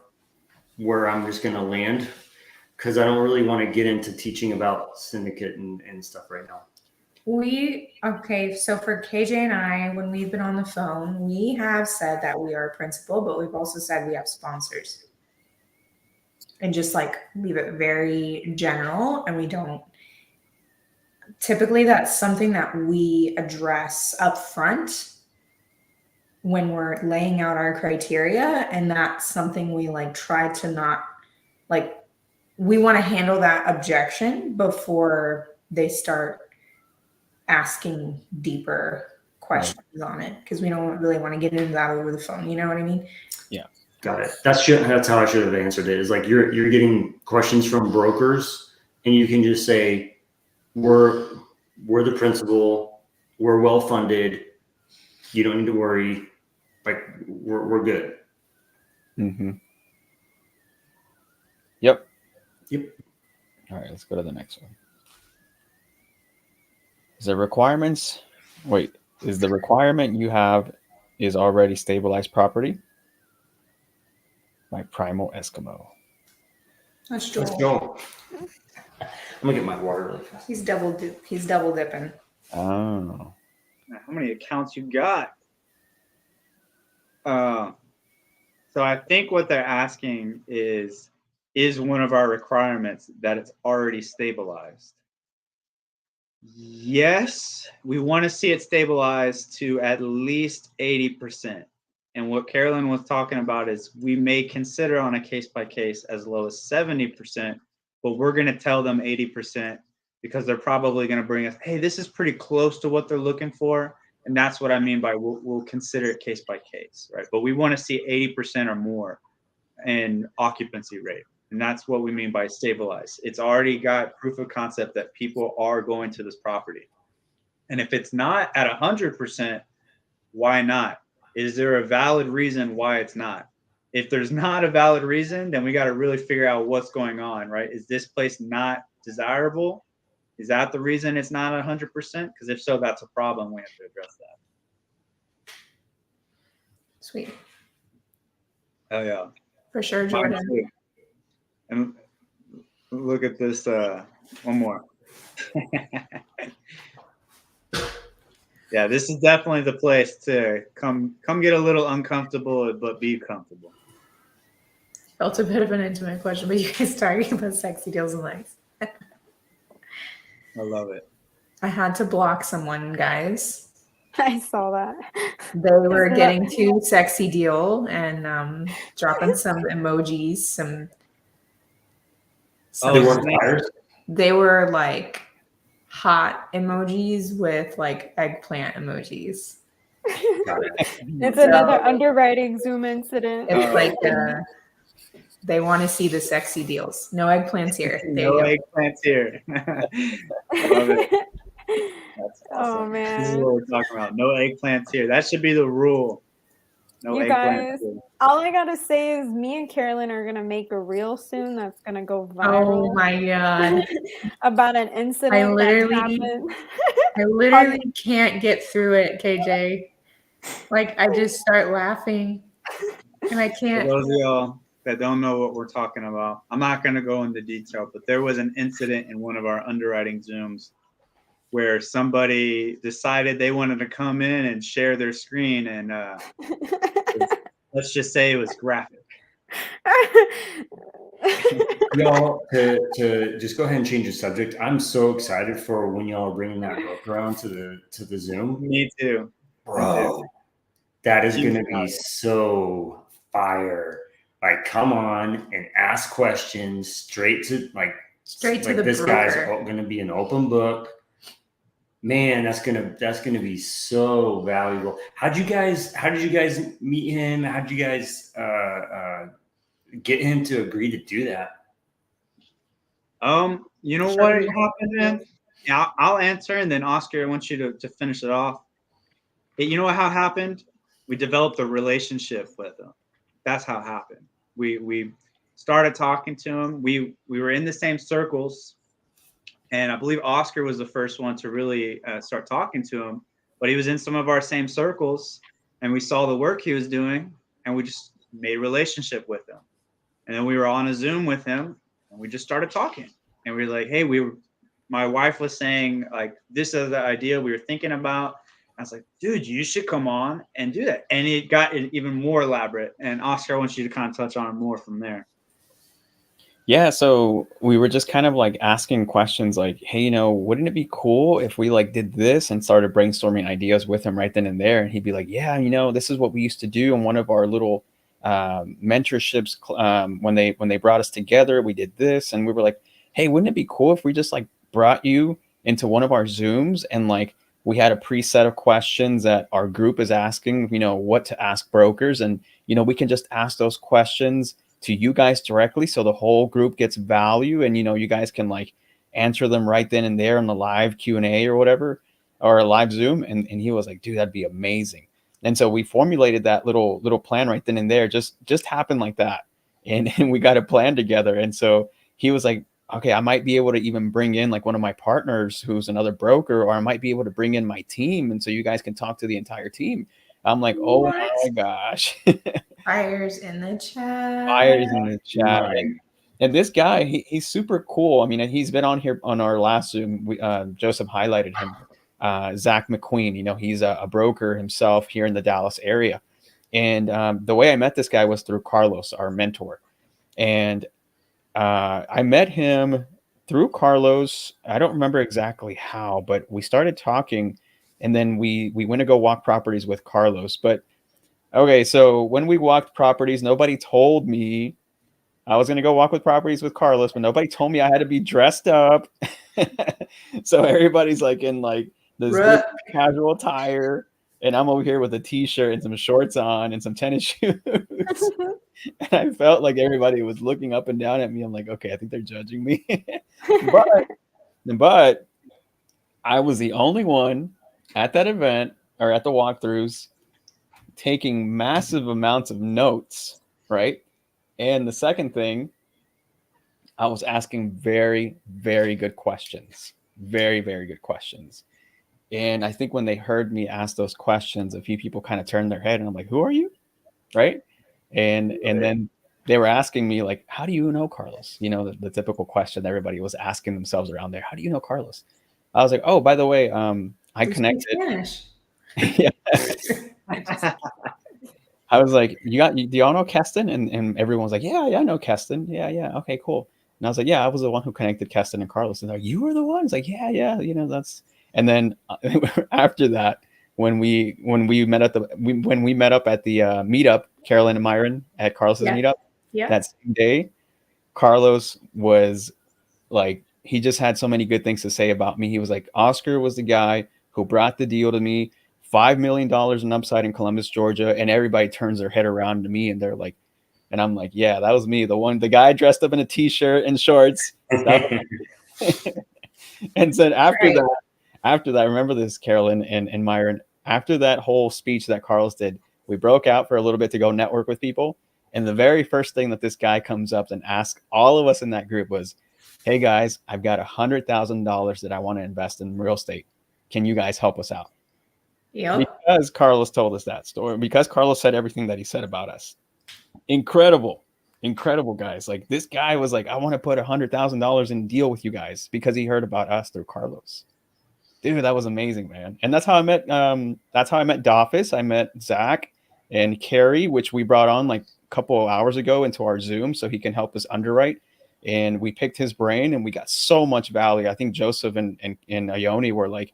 where I'm just going to land, because I don't really want to get into teaching about syndicate and stuff right now. So for KJ and I, when we've been on the phone, we have said that we are a principal, but we've also said we have sponsors. And just like leave it very general, and we don't typically, that's something that we address up front when we're laying out our criteria, and that's something we like try to not like, we want to handle that objection before they start asking deeper questions on it, because we don't really want to get into that over the phone. You know what I mean? Yeah. Got it. That's how I should have answered it. Is like you're getting questions from brokers, and you can just say, we're the principal, we're well funded, you don't need to worry, like we're good. Mm-hmm. Yep. All right, let's go to the next one. Is the requirement you have is already stabilized property? By Primal Eskimo. That's Joel. Let's go. I'm gonna get my water really fast. He's double dipping. Oh. How many accounts you got? So I think what they're asking is one of our requirements that it's already stabilized? Yes, we want to see it stabilized to at least 80%. And what Carolyn was talking about is we may consider on a case-by-case as low as 70%, but we're going to tell them 80% because they're probably going to bring us, hey, this is pretty close to what they're looking for. And that's what I mean by we'll consider it case-by-case, right? But we want to see 80% or more in occupancy rate. And that's what we mean by stabilized. It's already got proof of concept that people are going to this property. And if it's not at 100%, why not? Is there a valid reason why it's not? If there's not a valid reason, then we got to really figure out what's going on, right? Is this place not desirable? Is that the reason it's not 100%? Because if so, that's a problem. We have to address that. Sweet. Oh, yeah. For sure, Jordan. And look at this, one more. Yeah, this is definitely the place to come get a little uncomfortable, but be comfortable. Felt a bit of an intimate question, but you guys talking about sexy deals and likes. I love it. I had to block someone, guys. I saw that. They were getting too sexy deal and dropping some emojis, they were like hot emojis with like eggplant emojis. It's another underwriting Zoom incident. It's like they want to see the sexy deals. No eggplants here. No eggplants here. I love it. That's awesome. Oh man. This is what we're talking about. No eggplants here. That should be the rule. No you guys, all I gotta say is me and Carolyn are gonna make a reel soon that's gonna go viral. Oh my god. About an incident that happened. I literally can't get through it, KJ. Like I just start laughing and I can't. For those of y'all that don't know what we're talking about, I'm not gonna go into detail, but there was an incident in one of our underwriting Zooms where somebody decided they wanted to come in and share their screen, and let's just say it was graphic. Y'all, to just go ahead and change the subject. I'm so excited for when y'all are bringing that book around to the Zoom. Me too. Bro, that is Huge going to be so fire. Like, come on and ask questions straight to the this broker. guy's going to be an open book. Man, that's gonna be so valuable. How did you guys meet him? How did you guys get him to agree to do that? You know what happened, man? I'll answer, and then Oscar, I want you to finish it off. You know how it happened? We developed a relationship with him. That's how it happened. We started talking to him. We were in the same circles, and I believe Oscar was the first one to really start talking to him. But he was in some of our same circles, and we saw the work he was doing, and we just made a relationship with him. And then we were on a Zoom with him, and we just started talking. And we were like, hey, my wife was saying, like, this is the idea we were thinking about. I was like, dude, you should come on and do that. And it got even more elaborate. And Oscar, I want you to kind of touch on it more from there. Yeah, so we were just kind of like asking questions like, hey, you know, wouldn't it be cool if we like did this, and started brainstorming ideas with him right then and there? And he'd be like, yeah, you know, this is what we used to do in one of our little mentorships when they brought us together. We did this, and we were like, hey, wouldn't it be cool if we just like brought you into one of our Zooms, and like we had a preset of questions that our group is asking, you know, what to ask brokers, and you know, we can just ask those questions to you guys directly, so the whole group gets value, and you know, you guys can like answer them right then and there in the live Q&A or whatever, or a live Zoom. And he was like, dude, that'd be amazing. And so we formulated that little plan right then and there. Just happened like that. And we got a plan together. And so he was like, okay, I might be able to even bring in like one of my partners who's another broker, or I might be able to bring in my team, and so you guys can talk to the entire team. I'm like, oh my gosh. Fires in the chat. Fires in the chat. And this guy, he's super cool. I mean, he's been on here on our last Zoom. Joseph highlighted him. Zach McQueen, you know, he's a broker himself here in the Dallas area. And the way I met this guy was through Carlos, our mentor. And I met him through Carlos. I don't remember exactly how, but we started talking, and then we went to go walk properties with Carlos. But okay, so when we walked properties, nobody told me I was going to go walk with properties with Carlos, but nobody told me I had to be dressed up. So everybody's like in like this casual attire, and I'm over here with a t-shirt and some shorts on and some tennis shoes. And I felt like everybody was looking up and down at me. I'm like, okay, I think they're judging me. but I was the only one at that event, or at the walkthroughs, taking massive amounts of notes, right? And the second thing, I was asking very, very good questions. Very, very good questions. And I think when they heard me ask those questions, a few people kind of turned their head, and I'm like, who are you? Right? And then they were asking me like, how do you know Carlos? You know, the typical question that everybody was asking themselves around there. How do you know Carlos? I was like, oh, by the way, I connected. Spanish. Yeah. I was like, do y'all know Keston? And everyone was like, yeah, I know Keston. Yeah. Okay, cool. And I was like, yeah, I was the one who connected Keston and Carlos. And they're like, you were the ones? Like, yeah, you know, that's. And then after that, when we met up at the meetup, Carolyn and Myron at Carlos's meetup, that same day, Carlos was like, he just had so many good things to say about me. He was like, Oscar was the guy who brought the deal to me. $5 million in upside in Columbus, Georgia, and everybody turns their head around to me, and they're like, and I'm like, yeah, that was me, the guy dressed up in a t-shirt and shorts. And then after that, remember this, Carolyn and Myron, after that whole speech that Carlos did, we broke out for a little bit to go network with people, and the very first thing that this guy comes up and asks all of us in that group was, hey guys, I've got $100,000 that I want to invest in real estate. Can you guys help us out? Because Carlos told us that story, because Carlos said everything that he said about us. Incredible guys. Like, this guy was like, I want to put $100,000 in deal with you guys because he heard about us through Carlos. Dude, that was amazing, man. And that's how I met Dofus. I met Zach. and Carrie, which we brought on like a couple of hours ago into our Zoom so he can help us underwrite. And we picked his brain and we got so much value. I think Joseph and Ione were like,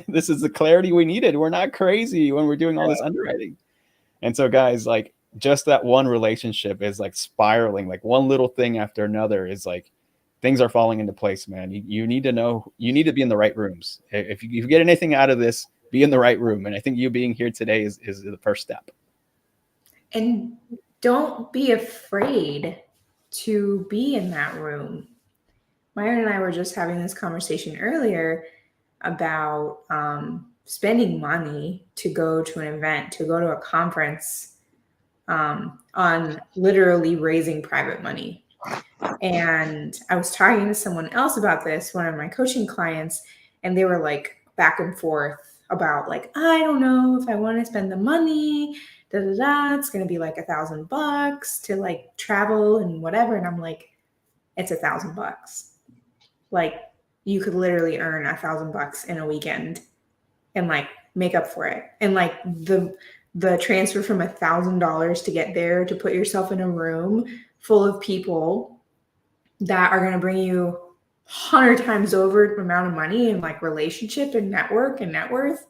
this is the clarity we needed. We're not crazy when we're doing all this underwriting. And so guys, like just that one relationship is like spiraling, like one little thing after another is like things are falling into place, man. You need to know, you need to be in the right rooms. If you get anything out of this, be in the right room. And I think you being here today is the first step. And don't be afraid to be in that room. Myron and I were just having this conversation earlier about spending money to go to an event, to go to a conference, on literally raising private money. And I was talking to someone else about this, one of my coaching clients, and they were like back and forth about like, I don't know if I want to spend the money, it's going to be like $1,000 to like travel and whatever. And I'm like, it's $1,000. Like you could literally earn $1,000 in a weekend and like make up for it. And like the transfer from $1,000 to get there, to put yourself in a room full of people that are going to bring you 100 times over the amount of money and like relationship and network and net worth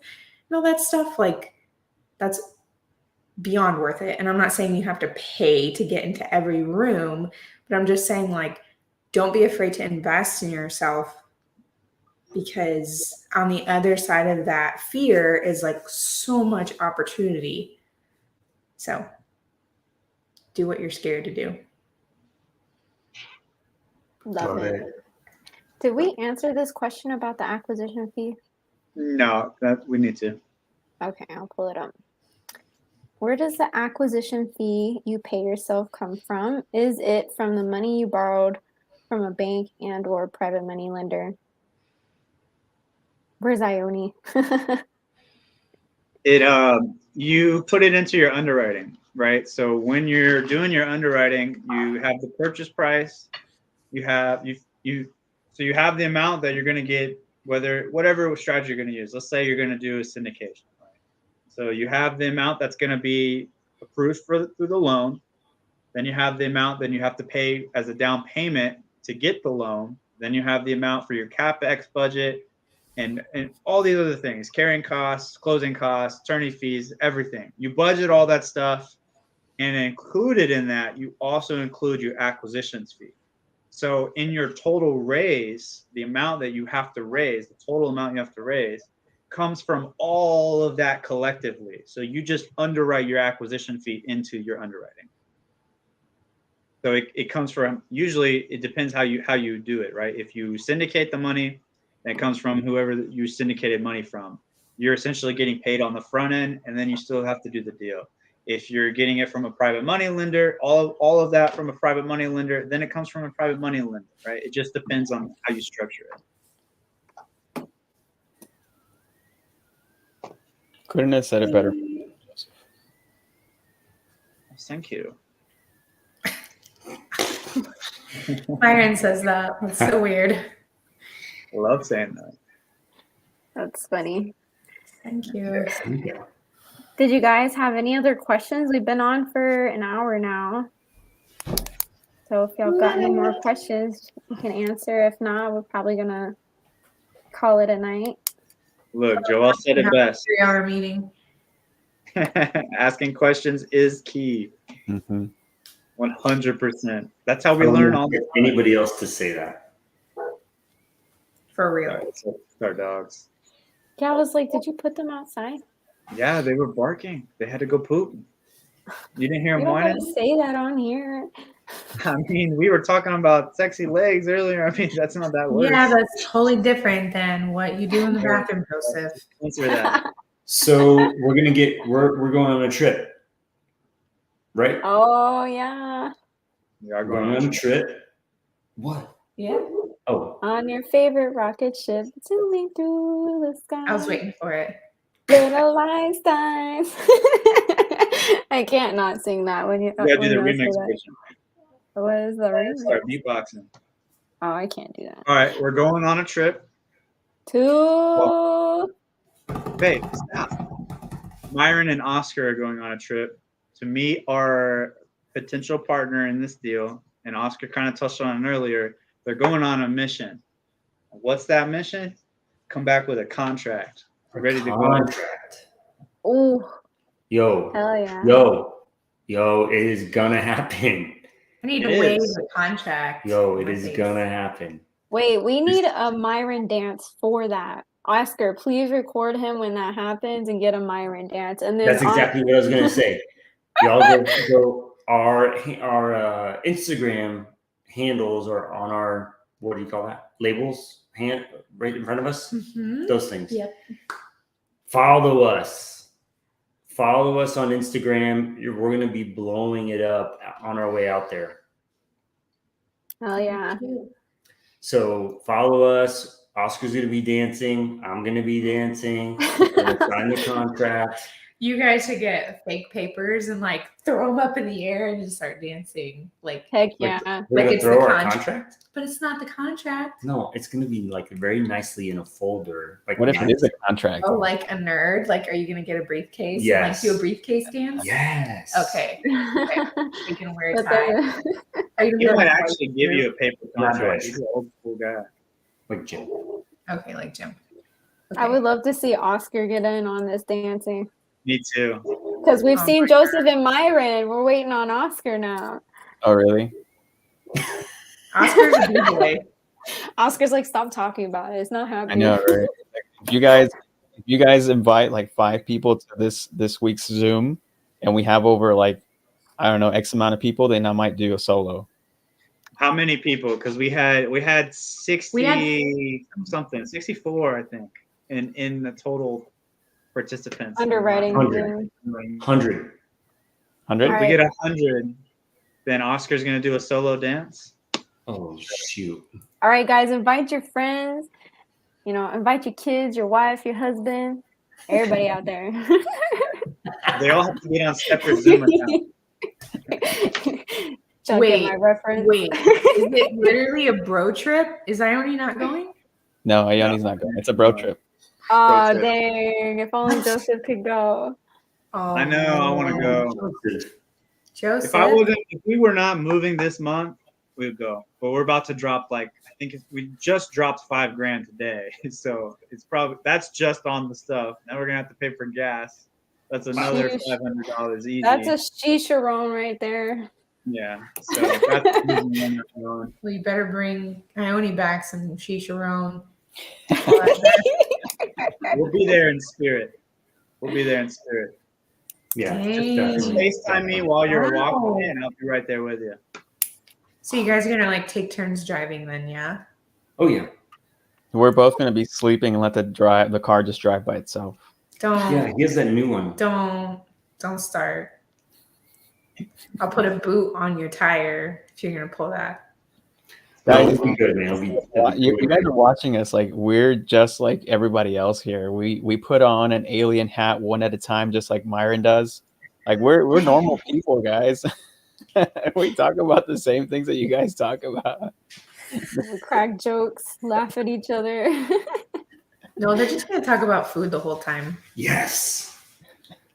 and all that stuff, like that's beyond worth it. And I'm not saying you have to pay to get into every room, but I'm just saying like, don't be afraid to invest in yourself, because on the other side of that fear is like so much opportunity. So do what you're scared to do. Love it. Did we answer this question about the acquisition fee? No, that we need to. Okay, I'll pull it up. Where does the acquisition fee you pay yourself come from? Is it from the money you borrowed from a bank and or private money lender? Where's Ione? You put it into your underwriting, right? So when you're doing your underwriting, you have the purchase price, you have the amount that you're going to get, whatever strategy you're going to use. Let's say you're going to do a syndication, right? So you have the amount that's going to be approved through the loan. Then you have the amount that you have to pay as a down payment to get the loan. Then you have the amount for your CapEx budget and all these other things, carrying costs, closing costs, attorney fees, everything. You budget all that stuff, and included in that, you also include your acquisitions fee. So in your total raise, the amount that you have to raise, the total amount you have to raise, comes from all of that collectively. So you just underwrite your acquisition fee into your underwriting. So it comes from, usually it depends how you do it, right? If you syndicate the money, then it comes from whoever you syndicated money from. You're essentially getting paid on the front end, and then you still have to do the deal. If you're getting it from a private money lender, all of that from a private money lender, then it comes from a private money lender, right? It just depends on how you structure it. Couldn't have said it better. Thank you. Myron says that. That's so weird. I love saying that. That's funny. Thank you. Did you guys have any other questions? We've been on for an hour now. So if y'all got any more questions, you can answer. If not, we're probably going to call it a night. Look, Joel said it best. 3-hour meeting. Asking questions is key. 100%. That's how we I don't learn know all the time. anybody else to say that. For real. It's our dogs. Yeah, I was like, did you put them outside? Yeah, they were barking. They had to go poop. You didn't hear You them don't have whining? to say that on here. I mean, we were talking about sexy legs earlier. I mean, that's not that word. Yeah, that's totally different than what you do in the bathroom, Joseph. Answer that. So we're going on a trip, right? Oh, yeah. We are We're going on a trip. What? Yeah. Oh, On your favorite rocket ship, zooming through the sky. I was waiting for it. Little Einstein. I can't not sing that when you. We gotta do the when you say remix that. version. What is the remix? Start beatboxing. Oh, I can't do that. All right, we're going on a trip. To Babe, stop. Myron and Oscar are going on a trip to meet our potential partner in this deal. And Oscar kind of touched on it earlier. They're going on a mission. What's that mission? Come back with a contract. Ready to go. Ooh, Yo, hell yeah. yo, it is gonna happen. I need It to waive is. the contract. Yo, on it my is face. gonna happen. Wait, we need a Myron dance for that. Oscar, please record him when that happens and get a Myron dance. And then That's exactly what I was gonna say. Y'all go our Instagram handles are on our, what do you call that? Labels right in front of us. Mhm. Those things. Yep. Follow us. Follow us on Instagram. We're gonna be blowing it up on our way out there. Hell yeah. So follow us. Oscar's gonna be dancing. I'm gonna be dancing. We're gonna sign the contract. You guys should get fake papers and like throw them up in the air and just start dancing. Like, Heck Like, yeah. we're Like gonna it's throw the our contract. contract. but it's not the contract. No, it's gonna be like very nicely in a folder. Like What if it is a contract? Oh, like a nerd? Like, are you gonna get a briefcase? Yes. And, like, do a briefcase dance? Yes. Okay. You can wear a But tie. then- Are you He gonna might be like, actually give you a paper Not contract. much. He's an old school guy. Like Jim. Okay, like Jim. I would love to see Oscar get in on this dancing. Me too. Because we've Oh seen my Joseph and Myron. We're waiting on Oscar now. Oh, really? Oscar's a big boy. Oscar's like, stop talking about it. It's not happening. I know, right? If you guys invite like 5 people to this week's Zoom, and we have over like, I don't know, X amount of people, then I might do a solo. How many people? Because we had 60 something, 64, I think, in the total participants. Underwriting. 100. Zoom. 100. 100? If All we right. get 100, then Oscar's gonna do a solo dance. Oh shoot. All right, guys, invite your friends. You know, invite your kids, your wife, your husband, everybody out there. They all have to get on separate Zoom accounts. Don't get my reference. Wait, is it literally a bro trip? Is Ione not going? No, Ioni's not going. It's a bro trip. Oh, Pro tip. dang. If only Joseph could go. Oh, I know, I want to go. Joseph. If we were not moving this month, we'd go. But we're about to drop we just dropped $5,000 today, so that's just on the stuff. Now we're gonna have to pay for gas. That's another Sheesh. $500 easy. That's a shisharon right there. Yeah. So that's the reason why I'm not going. Well, you better bring Ione back some shisharon. We'll be there in spirit. Yeah. Dang. Just Just definitely. FaceTime me while you're Wow. walking in. I'll be right there with you. So you guys are gonna like take turns driving then, yeah? Oh yeah. We're both going to be sleeping and let the car just drive by itself. Don't Yeah, he has that new one. don't start. I'll put a boot on your tire if you're gonna pull that. That Guys, would be good, man. you guys are watching us like we're just like everybody else here. We put on an alien hat one at a time, just like Myron does. Like we're normal people, guys. We talk about the same things that you guys talk about. We crack jokes, laugh at each other. No, they're just gonna talk about food the whole time. Yes.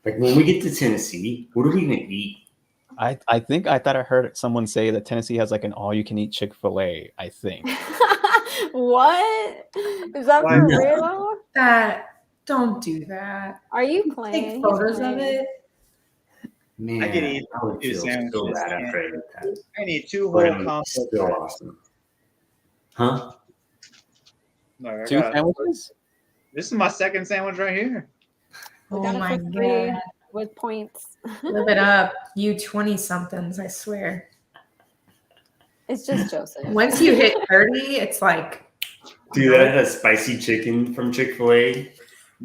Like when we get to Tennessee, what are we gonna eat? I thought I heard someone say that Tennessee has like an all-you-can-eat Chick-fil-A. I think. What? Is that Why for not? real? Don't do that. Are you Take playing? He's photos of playing. it. Man, I could eat I would 2 feel so sandwiches. bad after I ate that. I need 2 But whole I'm combos. still awesome. Huh? No, I 2 got- sandwiches? This is my second sandwich right here. We Oh got it my for free god. with points. Live it up, you 20-somethings, I swear. It's just Joseph. Once you hit 30, it's like Dude, I had a spicy chicken from Chick-fil-A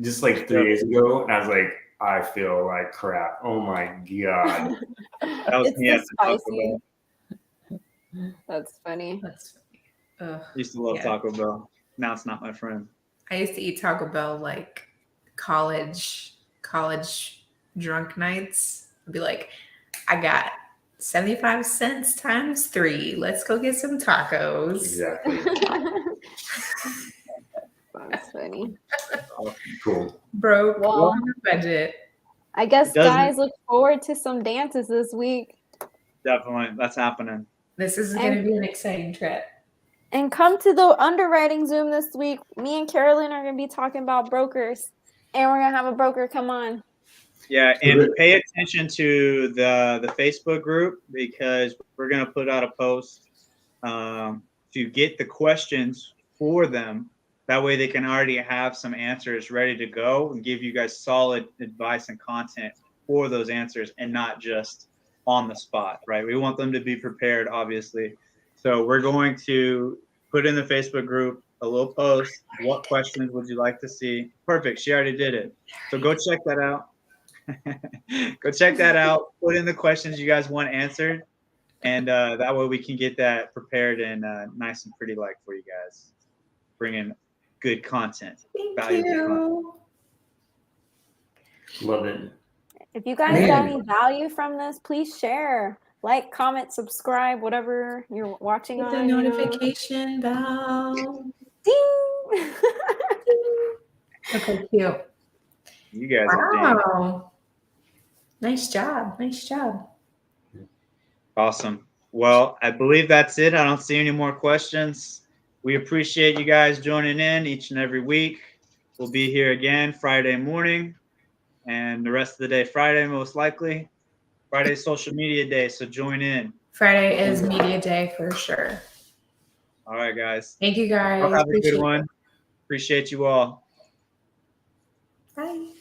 just like 3 days ago, and I was like, I feel like crap. Oh my god. That was It's me the at the Taco spicy. Bell. That's funny. that's ugh. Used to love Yeah. Taco Bell. Now it's not my friend. I used to eat Taco Bell like college drunk nights. I'd be like, I got 75 cents times 3. Let's go get some tacos. Exactly. That's funny. Cool. Broke Well- on the budget. I guess It doesn't- guys look forward to some dances this week. Definitely, that's happening. This is going to be an exciting trip. And come to the underwriting Zoom this week. Me and Carolyn are going to be talking about brokers, and we're going to have a broker come on. Yeah, and pay attention to the Facebook group, because we're going to put out a post to get the questions for them. That way they can already have some answers ready to go and give you guys solid advice and content for those answers, and not just on the spot, right? We want them to be prepared, obviously. So we're going to put in the Facebook group a little post. What questions would you like to see? Perfect. She already did it. So go check that out. Go check that out. Put in the questions you guys want answered. And that way we can get that prepared and nice and pretty like for you guys. Bring in good content. Thank you. Love it. If you guys got any value from this, please share. Like, comment, subscribe, whatever you're watching Hit on. the notification bell. Ding! Okay, cute. You guys are damn Wow. Nice job. Nice job. awesome. Well, I believe that's it. I don't see any more questions. We appreciate you guys joining in each and every week. We'll be here again Friday morning, and the rest of the day Friday, most likely. Friday's social media day, so join in. Friday is media day for sure. All right, guys. Thank you guys. Have a good Appreciate one. Appreciate you all. it. Bye.